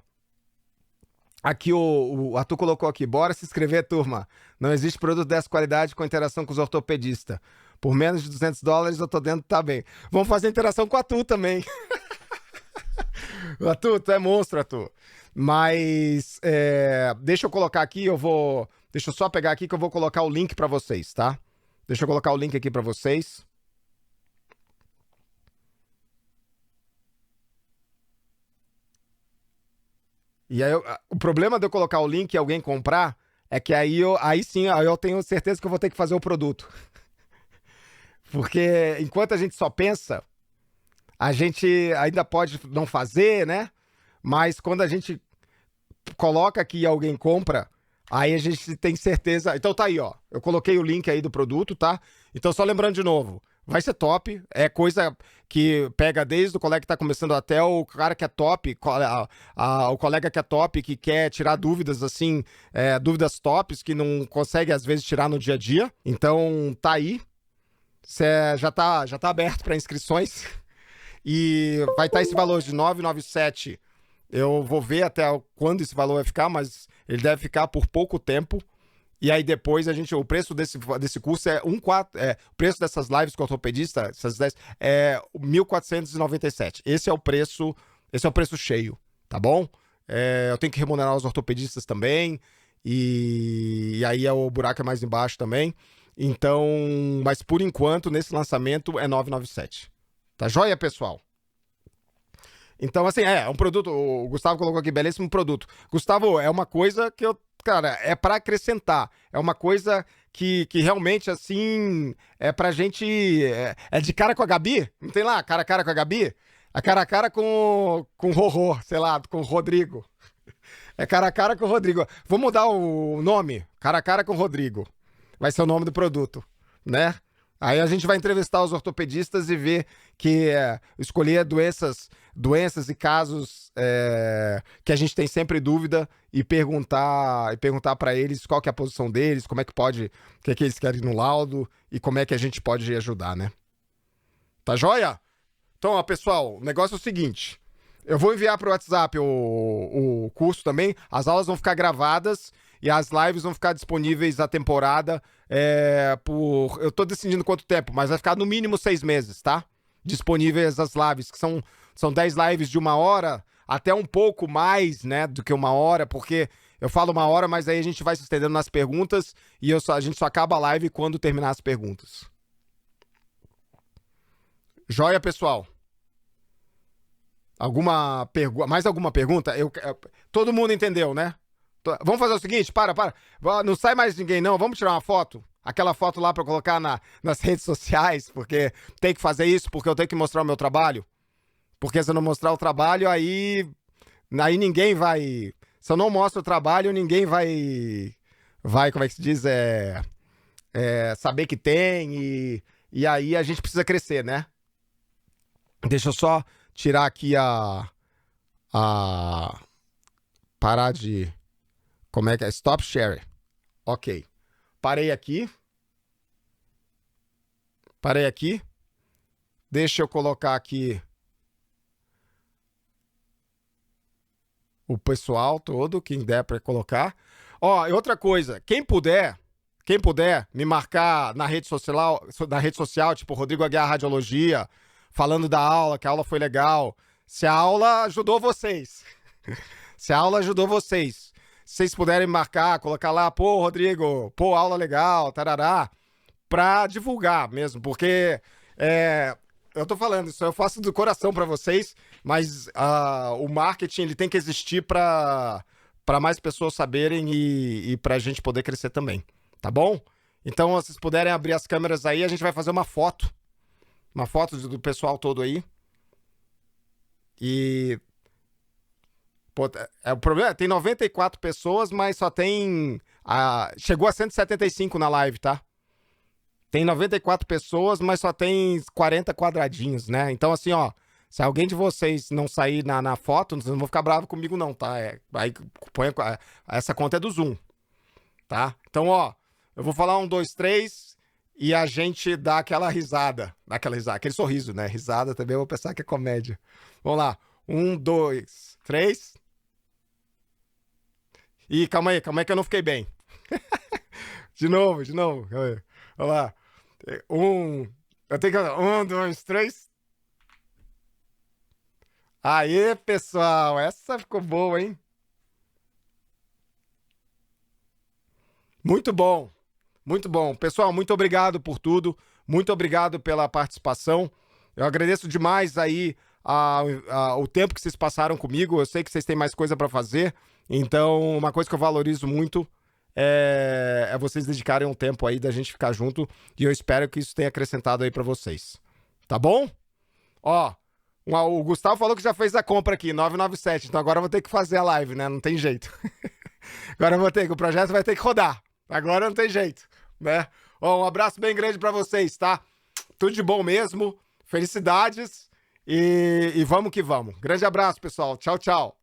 Aqui o Arthur colocou aqui. Bora se inscrever, turma. Não existe produto dessa qualidade com interação com os ortopedistas. Por menos de $200 eu tô dentro, tá bem. Vamos fazer interação com o Arthur também. Arthur, tu é monstro, Arthur. Mas deixa eu colocar aqui, deixa eu só pegar aqui que eu vou colocar o link para vocês, tá? Deixa eu colocar o link aqui para vocês. E aí, o problema de eu colocar o link e alguém comprar é que aí sim eu tenho certeza que eu vou ter que fazer o produto. Porque enquanto a gente só pensa, a gente ainda pode não fazer, né? Mas quando a gente coloca aqui e alguém compra, aí a gente tem certeza. Então tá aí, ó. Eu coloquei o link aí do produto, tá? Então só lembrando de novo, vai ser top. É coisa que pega desde o colega que tá começando até o cara que é top, o colega que é top, que quer tirar dúvidas, assim, dúvidas tops, que não consegue às vezes tirar no dia a dia. Então tá aí. Já tá aberto para inscrições. E vai estar esse valor de 997. Eu vou ver até quando esse valor vai ficar, mas ele deve ficar por pouco tempo. E aí depois o preço desse curso o preço dessas lives com o ortopedista, essas 10, é 1.497. Esse é o preço cheio, tá bom? Eu tenho que remunerar os ortopedistas também, e aí o buraco é mais embaixo também. Então, mas por enquanto, nesse lançamento, é 997. Tá joia, pessoal? Então, assim, um produto. O Gustavo colocou aqui, belíssimo produto. Gustavo, é uma coisa que cara, é para acrescentar. É uma coisa que realmente, assim, é pra gente. É de cara com a Gabi? Não tem lá, cara a cara com a Gabi? É cara a cara com o Rorô, sei lá, com o Rodrigo. É cara a cara com o Rodrigo. Vou mudar o nome. Cara a cara com o Rodrigo. Vai ser o nome do produto, né? Aí a gente vai entrevistar os ortopedistas e ver que escolher doenças e casos que a gente tem sempre dúvida e perguntar para eles qual que é a posição deles, como é que pode, o que é que eles querem no laudo e como é que a gente pode ajudar, né? Tá joia? Então, ó, pessoal, o negócio é o seguinte. Eu vou enviar para o WhatsApp o curso também. As aulas vão ficar gravadas e as lives vão ficar disponíveis a temporada eu tô decidindo quanto tempo, mas vai ficar no mínimo 6 meses, tá? Disponíveis as lives, que são 10 lives de 1 hora, até um pouco mais, né, do que 1 hora, porque eu falo 1 hora, mas aí a gente vai se estendendo nas perguntas e a gente só acaba a live quando terminar as perguntas. Joia, pessoal? Mais alguma pergunta? Todo mundo entendeu, né? Vamos fazer o seguinte, para. Não sai mais ninguém, não. Vamos tirar uma foto? aquela foto lá pra eu colocar nas redes sociais, porque tem que fazer isso, porque eu tenho que mostrar o meu trabalho. Porque se eu não mostrar o trabalho, aí ninguém vai... Se eu não mostro o trabalho, ninguém vai, como é que se diz? Saber que tem e aí a gente precisa crescer, né? Deixa eu só tirar aqui parar de... Como é que é? Stop share. Ok. Parei aqui. Deixa eu colocar aqui o pessoal todo, quem der pra colocar. Ó, e outra coisa, quem puder me marcar na rede social, tipo Rodrigo Aguiar Radiologia, falando da aula, que a aula foi legal. Se a aula ajudou vocês. Se a aula ajudou vocês. Se vocês puderem marcar, colocar lá, pô, Rodrigo, pô, aula legal, tarará, pra divulgar mesmo, porque eu tô falando isso, eu faço do coração pra vocês, mas o marketing ele tem que existir pra mais pessoas saberem e pra gente poder crescer também, tá bom? Então, se vocês puderem abrir as câmeras aí, a gente vai fazer uma foto do pessoal todo aí. E... Pô, o problema tem 94 pessoas, mas só tem... chegou a 175 na live, tá? Tem 94 pessoas, mas só tem 40 quadradinhos, né? Então, assim, ó, se alguém de vocês não sair na foto, vocês não vão ficar bravos comigo, não, tá? Aí essa conta é do Zoom, tá? Então, ó, eu vou falar 1, 2, 3 e a gente dá aquela risada. Aquele sorriso, né? Risada também, eu vou pensar que é comédia. Vamos lá. 1, 2, 3. Ih, calma aí que eu não fiquei bem. De novo. Calma aí. Vamos lá. Eu tenho que... 1, 2, 3. Aê, pessoal. Essa ficou boa, hein? Muito bom. Muito bom. Pessoal, muito obrigado por tudo. Muito obrigado pela participação. Eu agradeço demais aí o tempo que vocês passaram comigo. Eu sei que vocês têm mais coisa para fazer. Então, uma coisa que eu valorizo muito é vocês dedicarem um tempo aí da gente ficar junto. E eu espero que isso tenha acrescentado aí para vocês. Tá bom? Ó, o Gustavo falou que já fez a compra aqui, 997. Então agora eu vou ter que fazer a live, né? Não tem jeito. Agora eu vou ter que... O projeto vai ter que rodar. Agora não tem jeito, né? Ó, um abraço bem grande para vocês, tá? Tudo de bom mesmo. Felicidades. E vamos que vamos. Grande abraço, pessoal. Tchau, tchau.